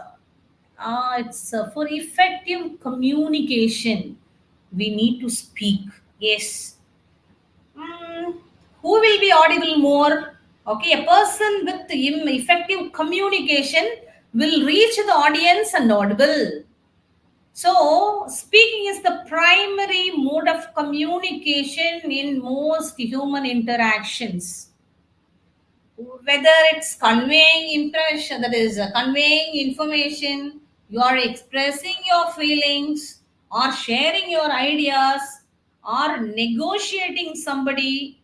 It's for effective communication. We need to speak. Yes. Mm, who will be audible more? Okay, a person with effective communication will reach the audience and audible. So, speaking is the primary mode of communication in most human interactions. Whether it's conveying impression, that is, conveying information, you are expressing your feelings, or sharing your ideas, or negotiating somebody,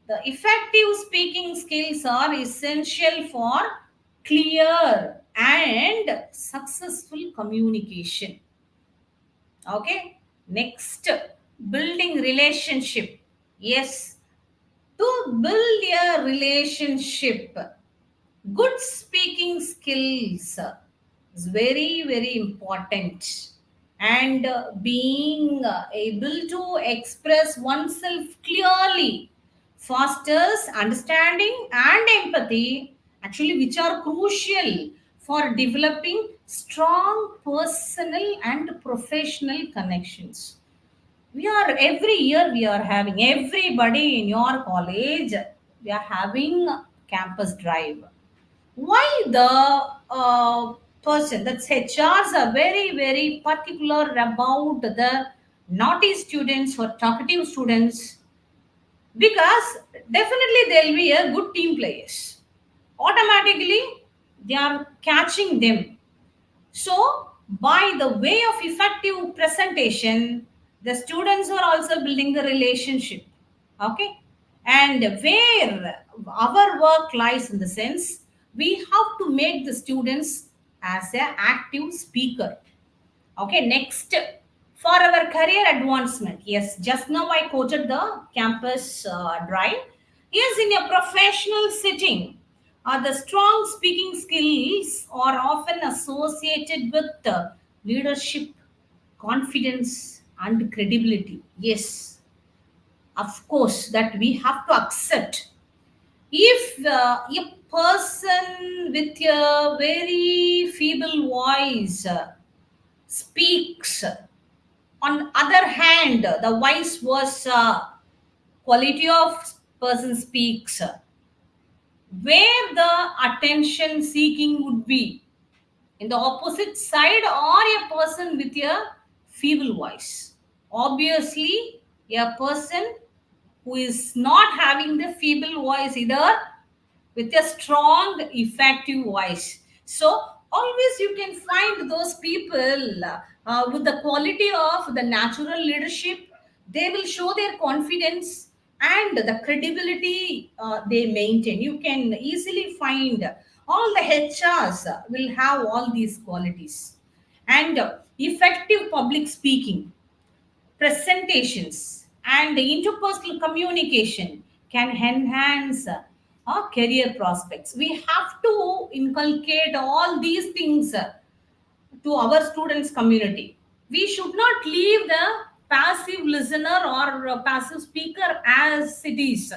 the effective speaking skills are essential for clear and successful communication. Okay, next, building relationship. Yes, to build a relationship, good speaking skills is very, very important. And being able to express oneself clearly fosters understanding and empathy, actually, which are crucial for developing strong personal and professional connections. We are, every year we are having, everybody in your college, we are having campus drive. Why the person, that's HRs, are very, very particular about the naughty students or talkative students? Because definitely they'll be a good team players, automatically they are catching them. So, by the way of effective presentation, the students are also building the relationship. Okay? And where our work lies in the sense, we have to make the students as an active speaker. Okay, next, for our career advancement. Yes, just now I quoted the campus drive. Yes, in a professional setting, the strong speaking skills are often associated with leadership, confidence, and credibility. Yes, of course, that we have to accept. If a person with a very feeble voice speaks, on other hand, the vice versa quality of person speaks, where the attention seeking would be in the opposite side or a person with a feeble voice. Obviously, a person who is not having the feeble voice, either with a strong effective voice. So always you can find those people with the quality of the natural leadership. They will show their confidence and the credibility they maintain. You can easily find all the HRs will have all these qualities. And effective public speaking, presentations, and interpersonal communication can enhance our career prospects. We have to inculcate all these things to our students community. We should not leave the passive listener or passive speaker as it is.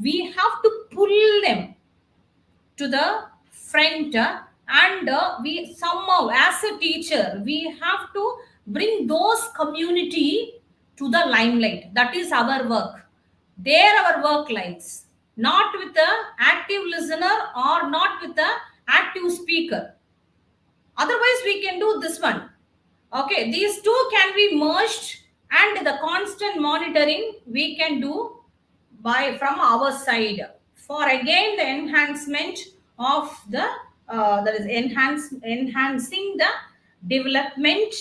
We have to pull them to the front, and we somehow as a teacher we have to bring those community to the limelight. That is our work. There our work lies, not with the active listener or not with the active speaker. Otherwise we can do this one. Okay, these two can be merged, and the constant monitoring we can do by from our side for again the enhancement of the that is enhancing the development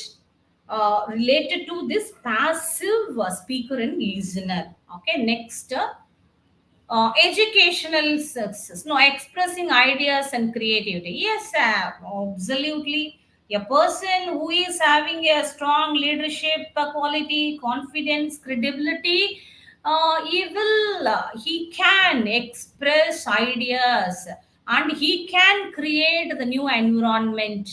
related to this passive speaker and listener. Okay, next, educational success, no, expressing ideas and creativity. Yes, absolutely. A person who is having a strong leadership quality, confidence, credibility, he can express ideas and he can create the new environment,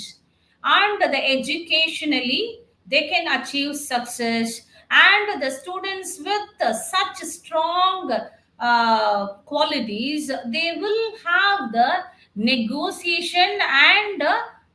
and the educationally they can achieve success. And the students with such strong qualities, they will have the negotiation and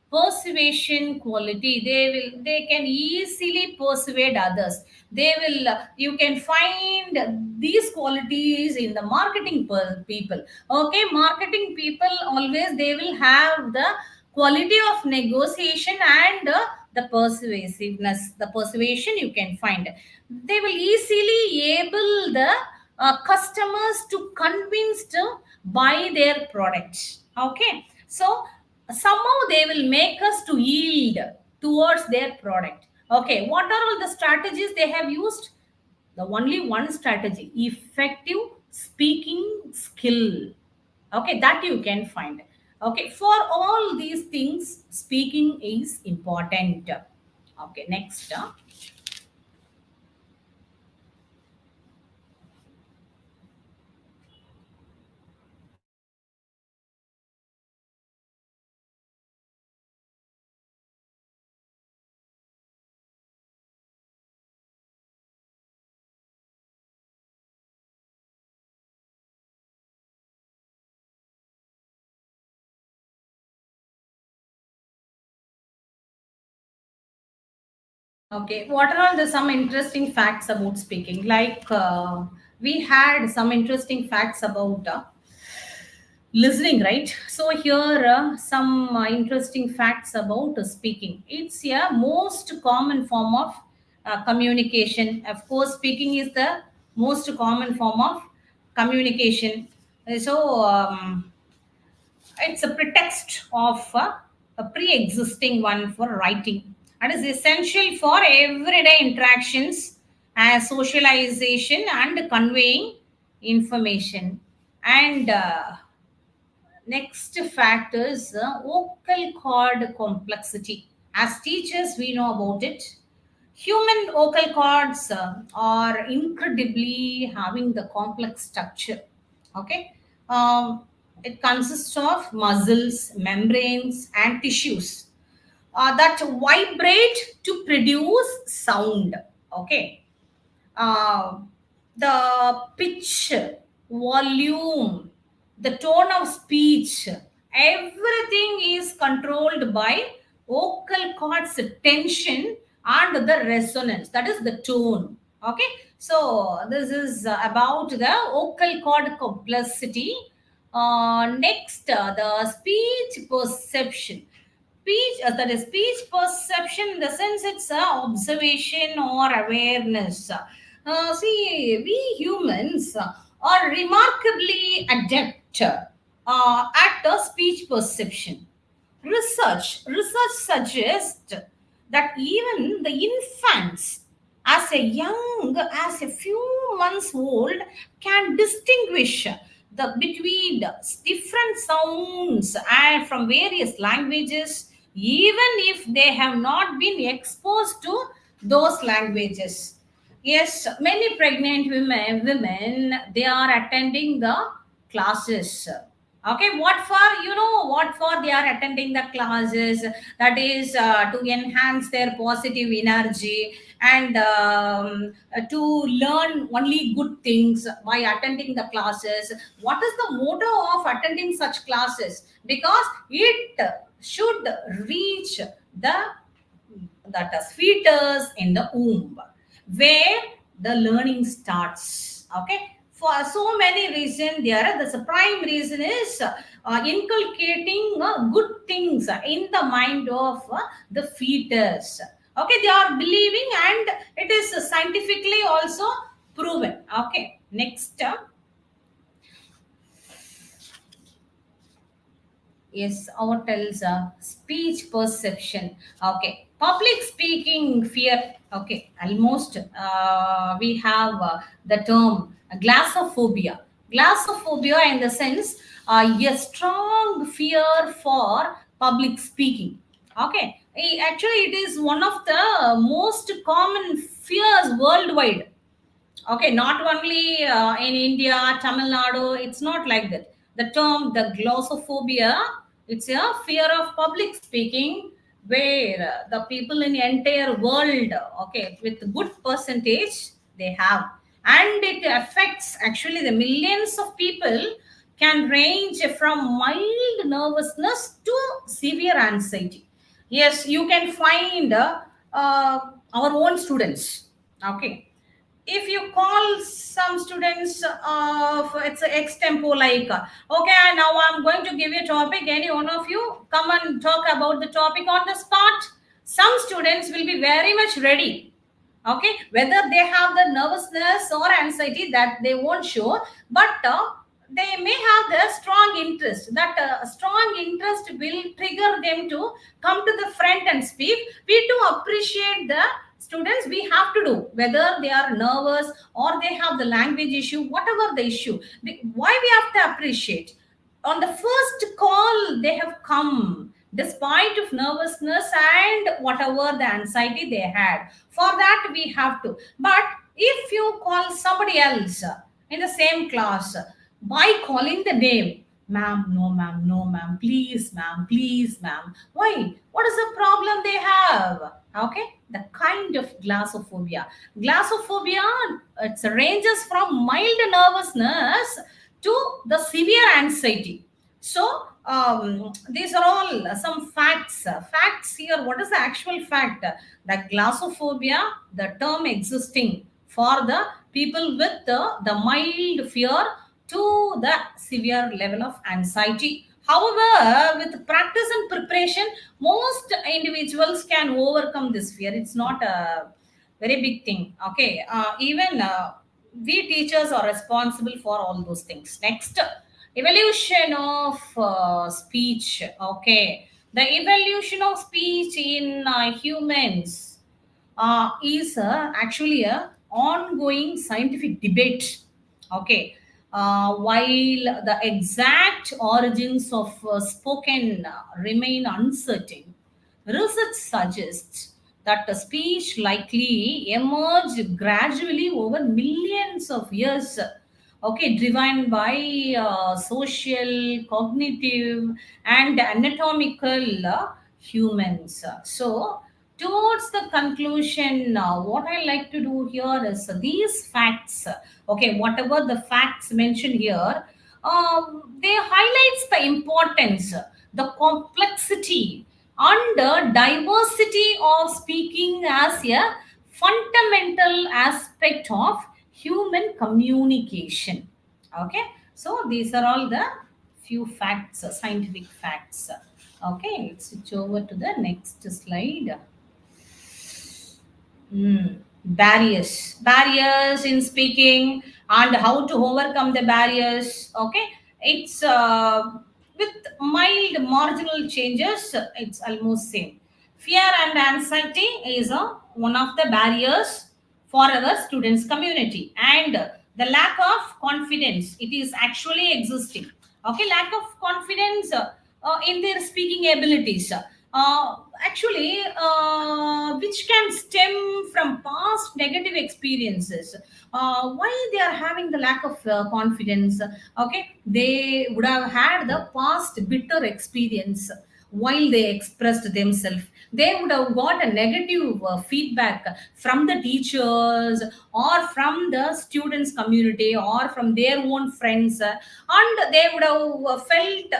persuasion quality. They can easily persuade others. They will you can find these qualities in the marketing people. Okay, marketing people always they will have the quality of negotiation and the persuasiveness, the persuasion you can find. They will easily able the customers to convince to buy their products. Okay, so somehow they will make us to yield towards their product. Okay, what are all the strategies they have used? The only one strategy: effective speaking skill. Okay, that you can find. Okay, for all these things speaking is important. Okay, next, okay, what are all the some interesting facts about speaking? Like we had some interesting facts about listening, right? So here some interesting facts about speaking. It's a most common form of communication. Of course, speaking is the most common form of communication. So it's a pretext of a pre-existing one for writing, and is essential for everyday interactions, socialization and conveying information. And next fact is vocal cord complexity. As teachers, we know about it. Human vocal cords are incredibly having the complex structure. Okay. Um, it consists of muscles, membranes, and tissues that vibrate to produce sound. Okay. uh, the pitch, volume, the tone of speech, everything is controlled by vocal cords tension and the resonance. That is the tone. Okay, so this is about the vocal cord complexity. Next, the speech perception. Speech, that is speech perception in the sense it's a observation or awareness. See, we humans are remarkably adept at the speech perception. Research suggests that even the infants, as a young as a few months old, can distinguish the between the different sounds and from various languages, even if they have not been exposed to those languages. Yes, many pregnant women, they are attending the classes. Okay, what for? You know what for they are attending the classes? That is to enhance their positive energy and to learn only good things by attending the classes. What is the motto of attending such classes? Because it should reach the that is fetus in the womb where the learning starts. Okay, for so many reasons there, the prime reason is inculcating good things in the mind of the fetus. Okay, they are believing and it is scientifically also proven. Okay, next. Yes, our tells speech perception. Okay, public speaking fear. Okay, almost we have the term glassophobia. Glassophobia, in the sense, a strong fear for public speaking. Okay, actually, it is one of the most common fears worldwide. Okay, not only in India, Tamil Nadu, it's not like that. The term, the glossophobia, it's a fear of public speaking where the people in the entire world, okay, with good percentage they have, and it affects actually the millions of people, can range from mild nervousness to severe anxiety. Yes, you can find uh, our own students. Okay, if you call some students it's a extempo, like okay, now I'm going to give you a topic, any one of you come and talk about the topic on the spot, some students will be very much ready. Okay, whether they have the nervousness or anxiety, that they won't show, but they may have the strong interest. That strong interest will trigger them to come to the front and speak. We do appreciate the students. We have to do, whether they are nervous or they have the language issue, whatever the issue, why we have to appreciate. On the first call they have come despite of nervousness and whatever the anxiety they had. For that we have to. But if you call somebody else in the same class by calling the name, ma'am, no ma'am, no ma'am, please ma'am, please ma'am, why, what is the problem they have? Okay, the kind of glossophobia. Glossophobia, it ranges from mild nervousness to the severe anxiety. So these are all some facts. Facts here. What is the actual fact? The glossophobia, the term existing for the people with the mild fear to the severe level of anxiety. However, with practice and preparation, most individuals can overcome this fear. It's not a very big thing. Okay, even we teachers are responsible for all those things. Next, evolution of speech. Okay, the evolution of speech in humans is actually a ongoing scientific debate. Okay, while the exact origins of spoken remain uncertain, research suggests that the speech likely emerged gradually over millions of years okay, driven by social, cognitive, and anatomical humans. So, towards the conclusion, what I like to do here is these facts, okay, whatever the facts mentioned here, they highlights the importance, the complexity, and the diversity of speaking as a fundamental aspect of human communication. Okay, so these are all the few facts, scientific facts. Okay, let's switch over to the next slide. Barriers in speaking and how to overcome the barriers. Okay, it's with mild marginal changes, it's almost same. Fear and anxiety is one of the barriers for our students community, and the lack of confidence, it is actually existing. Okay, lack of confidence in their speaking abilities, actually, which can stem from past negative experiences. Why they are having the lack of confidence? Okay, they would have had the past bitter experience while they expressed themselves. They would have got a negative feedback from the teachers or from the students community or from their own friends, and they would have felt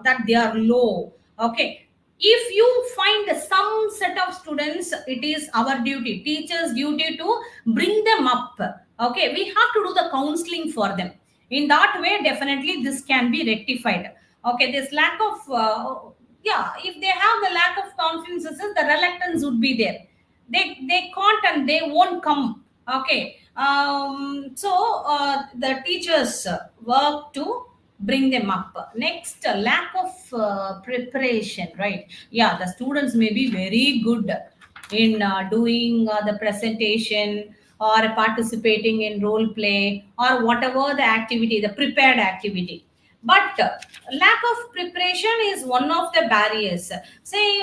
that they are low. Okay, if you find some set of students, it is our duty, teachers duty, to bring them up. Okay, we have to do the counseling for them. In that way, definitely this can be rectified. Okay, this lack of yeah, if they have the lack of confidence, the reluctance would be there. They can't and they won't come. Okay, so the teachers work to bring them up. Next, lack of preparation, right? Yeah, the students may be very good in doing the presentation or participating in role play or whatever the activity, the prepared activity, but lack of preparation is one of the barriers. Say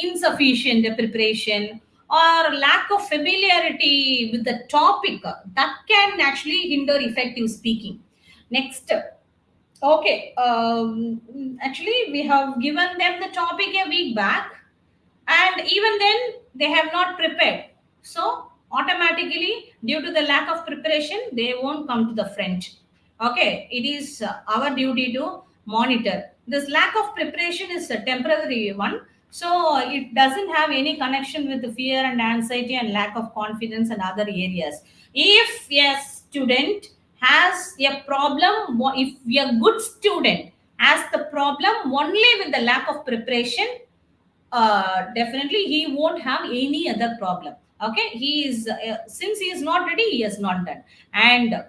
insufficient preparation or lack of familiarity with the topic, that can actually hinder effective speaking. Next, okay, actually, we have given them the topic a week back, and even then, they have not prepared. So, automatically, due to the lack of preparation, they won't come to the front. Okay, it is our duty to monitor. This lack of preparation is a temporary one, so it doesn't have any connection with the fear and anxiety and lack of confidence and other areas. If a student has a problem, if a good student has the problem only with the lack of preparation, definitely he won't have any other problem. Okay, he is since he is not ready, he has not done. And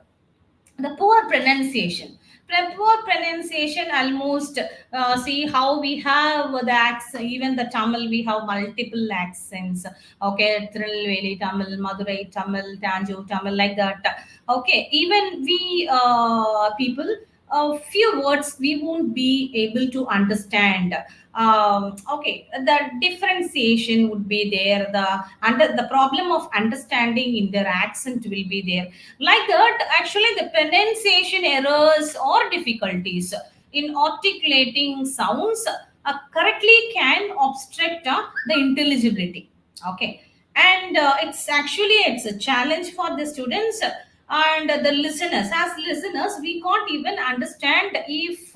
the poor pronunciation, poor pronunciation, almost see how we have the accent. Even the Tamil, we have multiple accents. Okay, Tirunelveli Tamil, Madurai Tamil, Tanjore Tamil, like that. Okay, even we people, few words we won't be able to understand. Okay, the differentiation would be there, the under the problem of understanding in their accent will be there. Like that, actually, the pronunciation errors or difficulties in articulating sounds correctly can obstruct the intelligibility. Okay, and it's a challenge for the students and the listeners. As listeners, we can't even understand if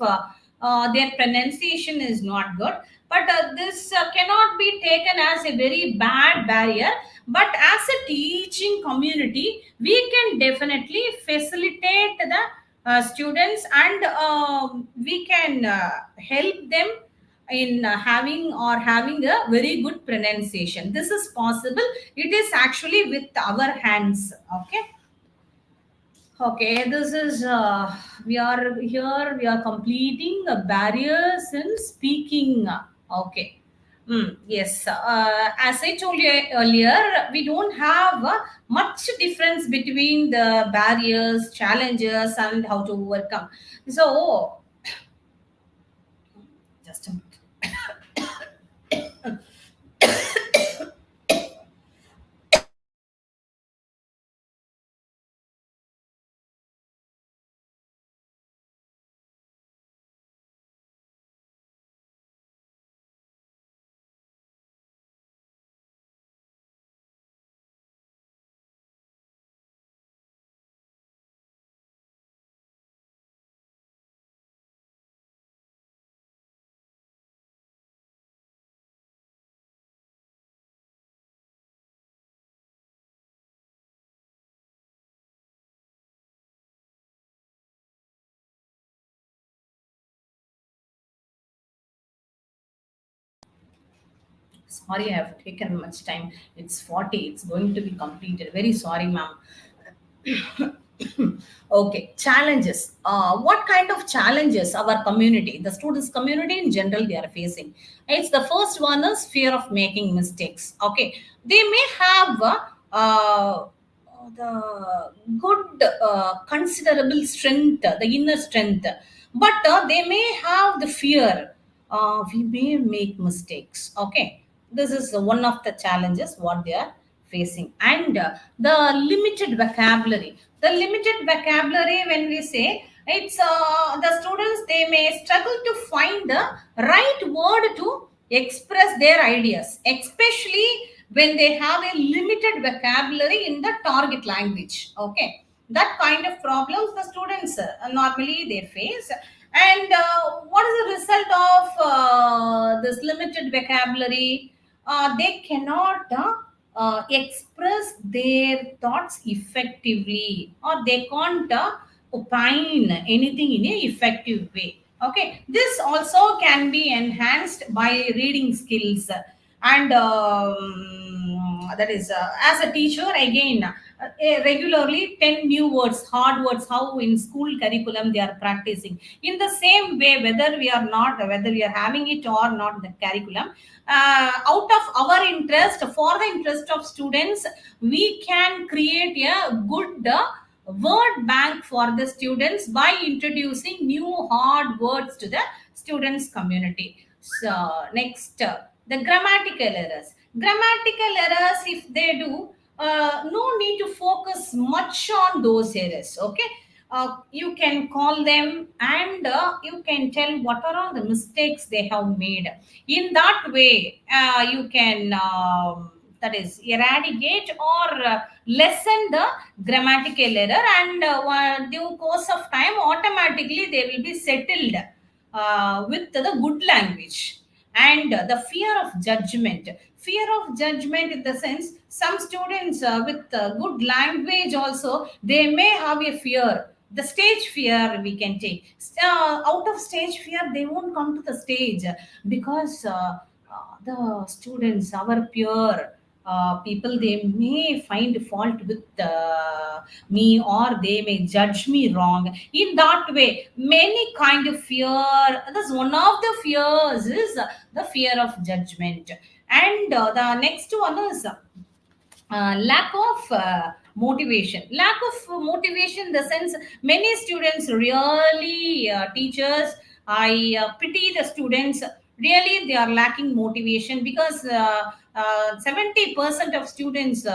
their pronunciation is not good. But this cannot be taken as a very bad barrier. But as a teaching community, we can definitely facilitate the students, and we can help them in having a very good pronunciation. This is possible. It is actually with our hands. Okay. Okay, this is we are here. We are completing barriers in speaking. Okay. Yes, as I told you earlier, we don't have much difference between the barriers, challenges, and how to overcome. So, just a minute. Sorry, I have taken much time. It's 40. It's going to be completed. Very sorry, ma'am. Okay, challenges. What kind of challenges our community, the students' community in general, they are facing? It's the first one is fear of making mistakes. Okay, they may have the good, considerable strength, the inner strength, but they may have the fear. We may make mistakes. Okay, this is one of the challenges what they are facing, and the limited vocabulary. The limited vocabulary, when we say, it's the students, they may struggle to find the right word to express their ideas, especially when they have a limited vocabulary in the target language. Okay, that kind of problems the students normally they face. And what is the result of this limited vocabulary? They cannot express their thoughts effectively, or they can't opine anything in a effective way. Okay, this also can be enhanced by reading skills. And that is, as a teacher again, regularly 10 new words, hard words, how in school curriculum they are practicing. In the same way, whether we are having it or not, the curriculum, out of our interest, for the interest of students, we can create a good word bank for the students by introducing new hard words to the students community. So next, the grammatical errors. Grammatical errors, if they do, no need to focus much on those errors. Okay, you can call them, and you can tell what are all the mistakes they have made. In that way, you can that is eradicate or lessen the grammatical error, and due course of time, automatically they will be settled with the good language. And the fear of judgment. Fear of judgment in the sense, some students with good language also, they may have a fear, the stage fear we can take. Out of stage fear, they won't come to the stage, because the students, our peer people, they may find fault with me, or they may judge me wrong. In that way, many kind of fear. That's one of the fears is the fear of judgment. And the next one is lack of motivation. Lack of motivation in the sense, many students really, teachers, I pity the students, really they are lacking motivation, because 70% of students,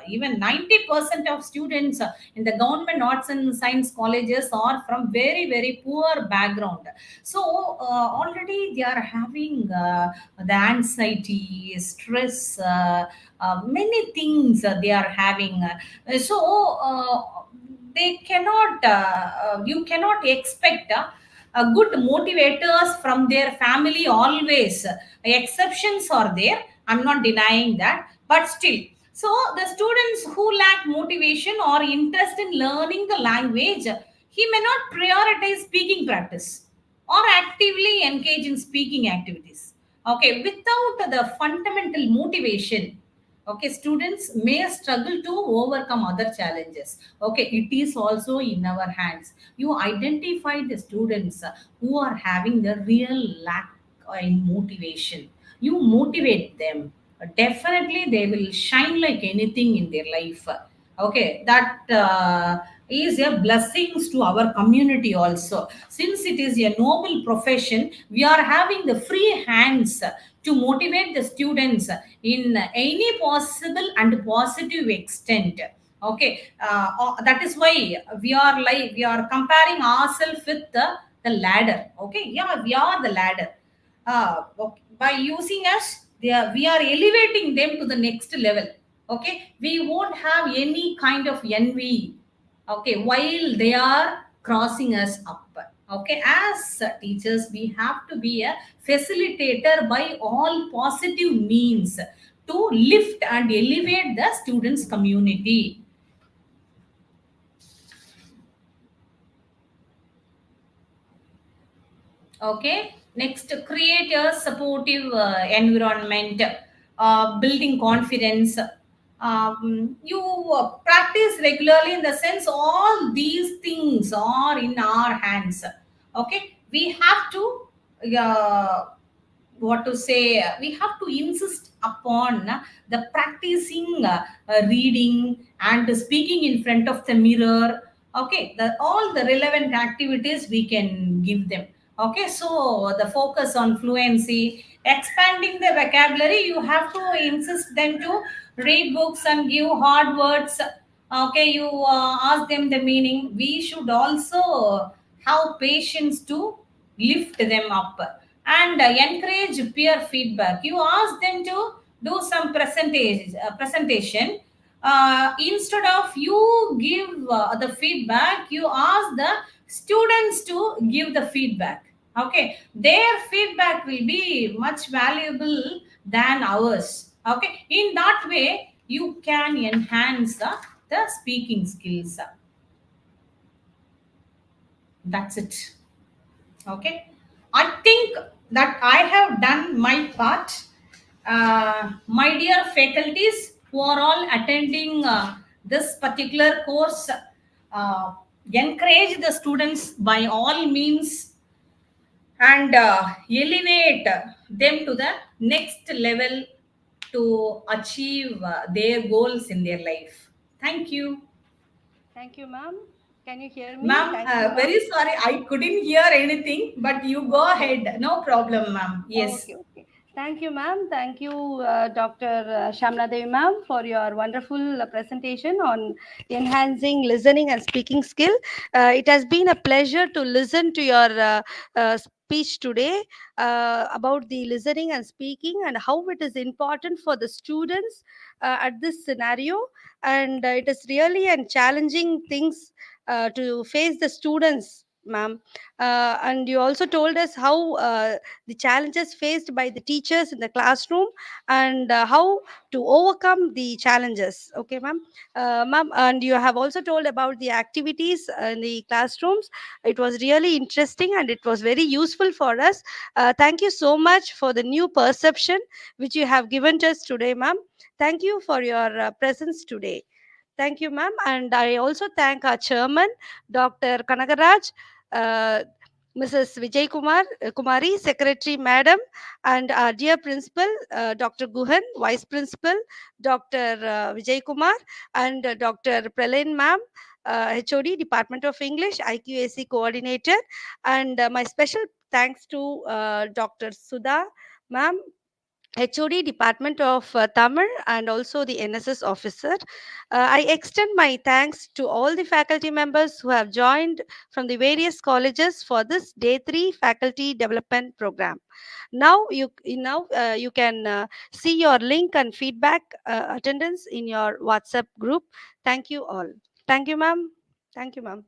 even 90% of students in the government arts and science colleges are from very very poor background. So already they are having the anxiety, stress, many things they are having. So they cannot, you cannot expect good motivators from their family always. Exceptions are there, I'm not denying that, but still. So the students who lack motivation or interest in learning the language, he may not prioritize speaking practice or actively engage in speaking activities. Okay, without the fundamental motivation, okay, students may struggle to overcome other challenges. Okay, it is also in our hands. You identify the students who are having the real lack in motivation, you motivate them, definitely they will shine like anything in their life. Okay, that is a blessings to our community also. Since it is a noble profession, we are having the free hands to motivate the students in any possible and positive extent. Okay, that is why we are comparing ourselves with the ladder. Okay, yeah, we are the ladder. Okay. By using us, we are elevating them to the next level. Okay, we won't have any kind of envy. Okay, while they are crossing us up. Okay, as teachers, we have to be a facilitator by all positive means to lift and elevate the students community. Okay, next, create a supportive environment. building confidence. You practice regularly, in the sense all these things are in our hands. Okay, we have to uh, what to say, we have to insist upon the practicing reading and speaking in front of the mirror. Okay, all the relevant activities we can give them. Okay, so the focus on fluency, expanding the vocabulary, you have to insist them to read books and give hard words. Okay, you ask them the meaning. We should also have patience to lift them up, and encourage peer feedback. You ask them to do some presentation. Instead of you give the feedback, you ask the students to give the feedback. Okay, their feedback will be much valuable than ours. Okay, in that way you can enhance the speaking skills. That's it. Okay, I think that I have done my part. My dear faculties who are all attending this particular course, encourage the students by all means, and elevate them to the next level to achieve their goals in their life. Thank you. Thank you, ma'am. Can you hear me? Ma'am, Thank you, ma'am. very sorry, I couldn't hear anything, but you go Okay. ahead. No problem, ma'am. Yes. Okay, okay. Thank you, ma'am. Thank you, Dr. Shamla Devi, ma'am, for your wonderful presentation on enhancing listening and speaking skill. It has been a pleasure to listen to your speech today about the listening and speaking and how it is important for the students at this scenario. And it is really a challenging things to face the students, ma'am. And you also told us how the challenges faced by the teachers in the classroom and how to overcome the challenges. Okay, ma'am. Ma'am, and you have also told about the activities in the classrooms. It was really interesting and it was very useful for us. Thank you so much for the new perception which you have given to us today, ma'am. Thank you for your presence today. Thank you, ma'am. And I also thank our chairman, Dr. Kanagaraj, uh, Mrs. Vijay Kumari, Secretary Madam, and our dear Principal, Dr. Guhan, Vice Principal, Dr. Vijay Kumar, and Dr. Pralin Ma'am, HOD, Department of English, IQAC Coordinator, and my special thanks to Dr. Sudha Ma'am, HOD Department of Tamil, and also the NSS officer. I extend my thanks to all the faculty members who have joined from the various colleges for this day 3 faculty development program. Now you can see your link and feedback attendance in your WhatsApp group. Thank you all. Thank you, ma'am. Thank you, ma'am.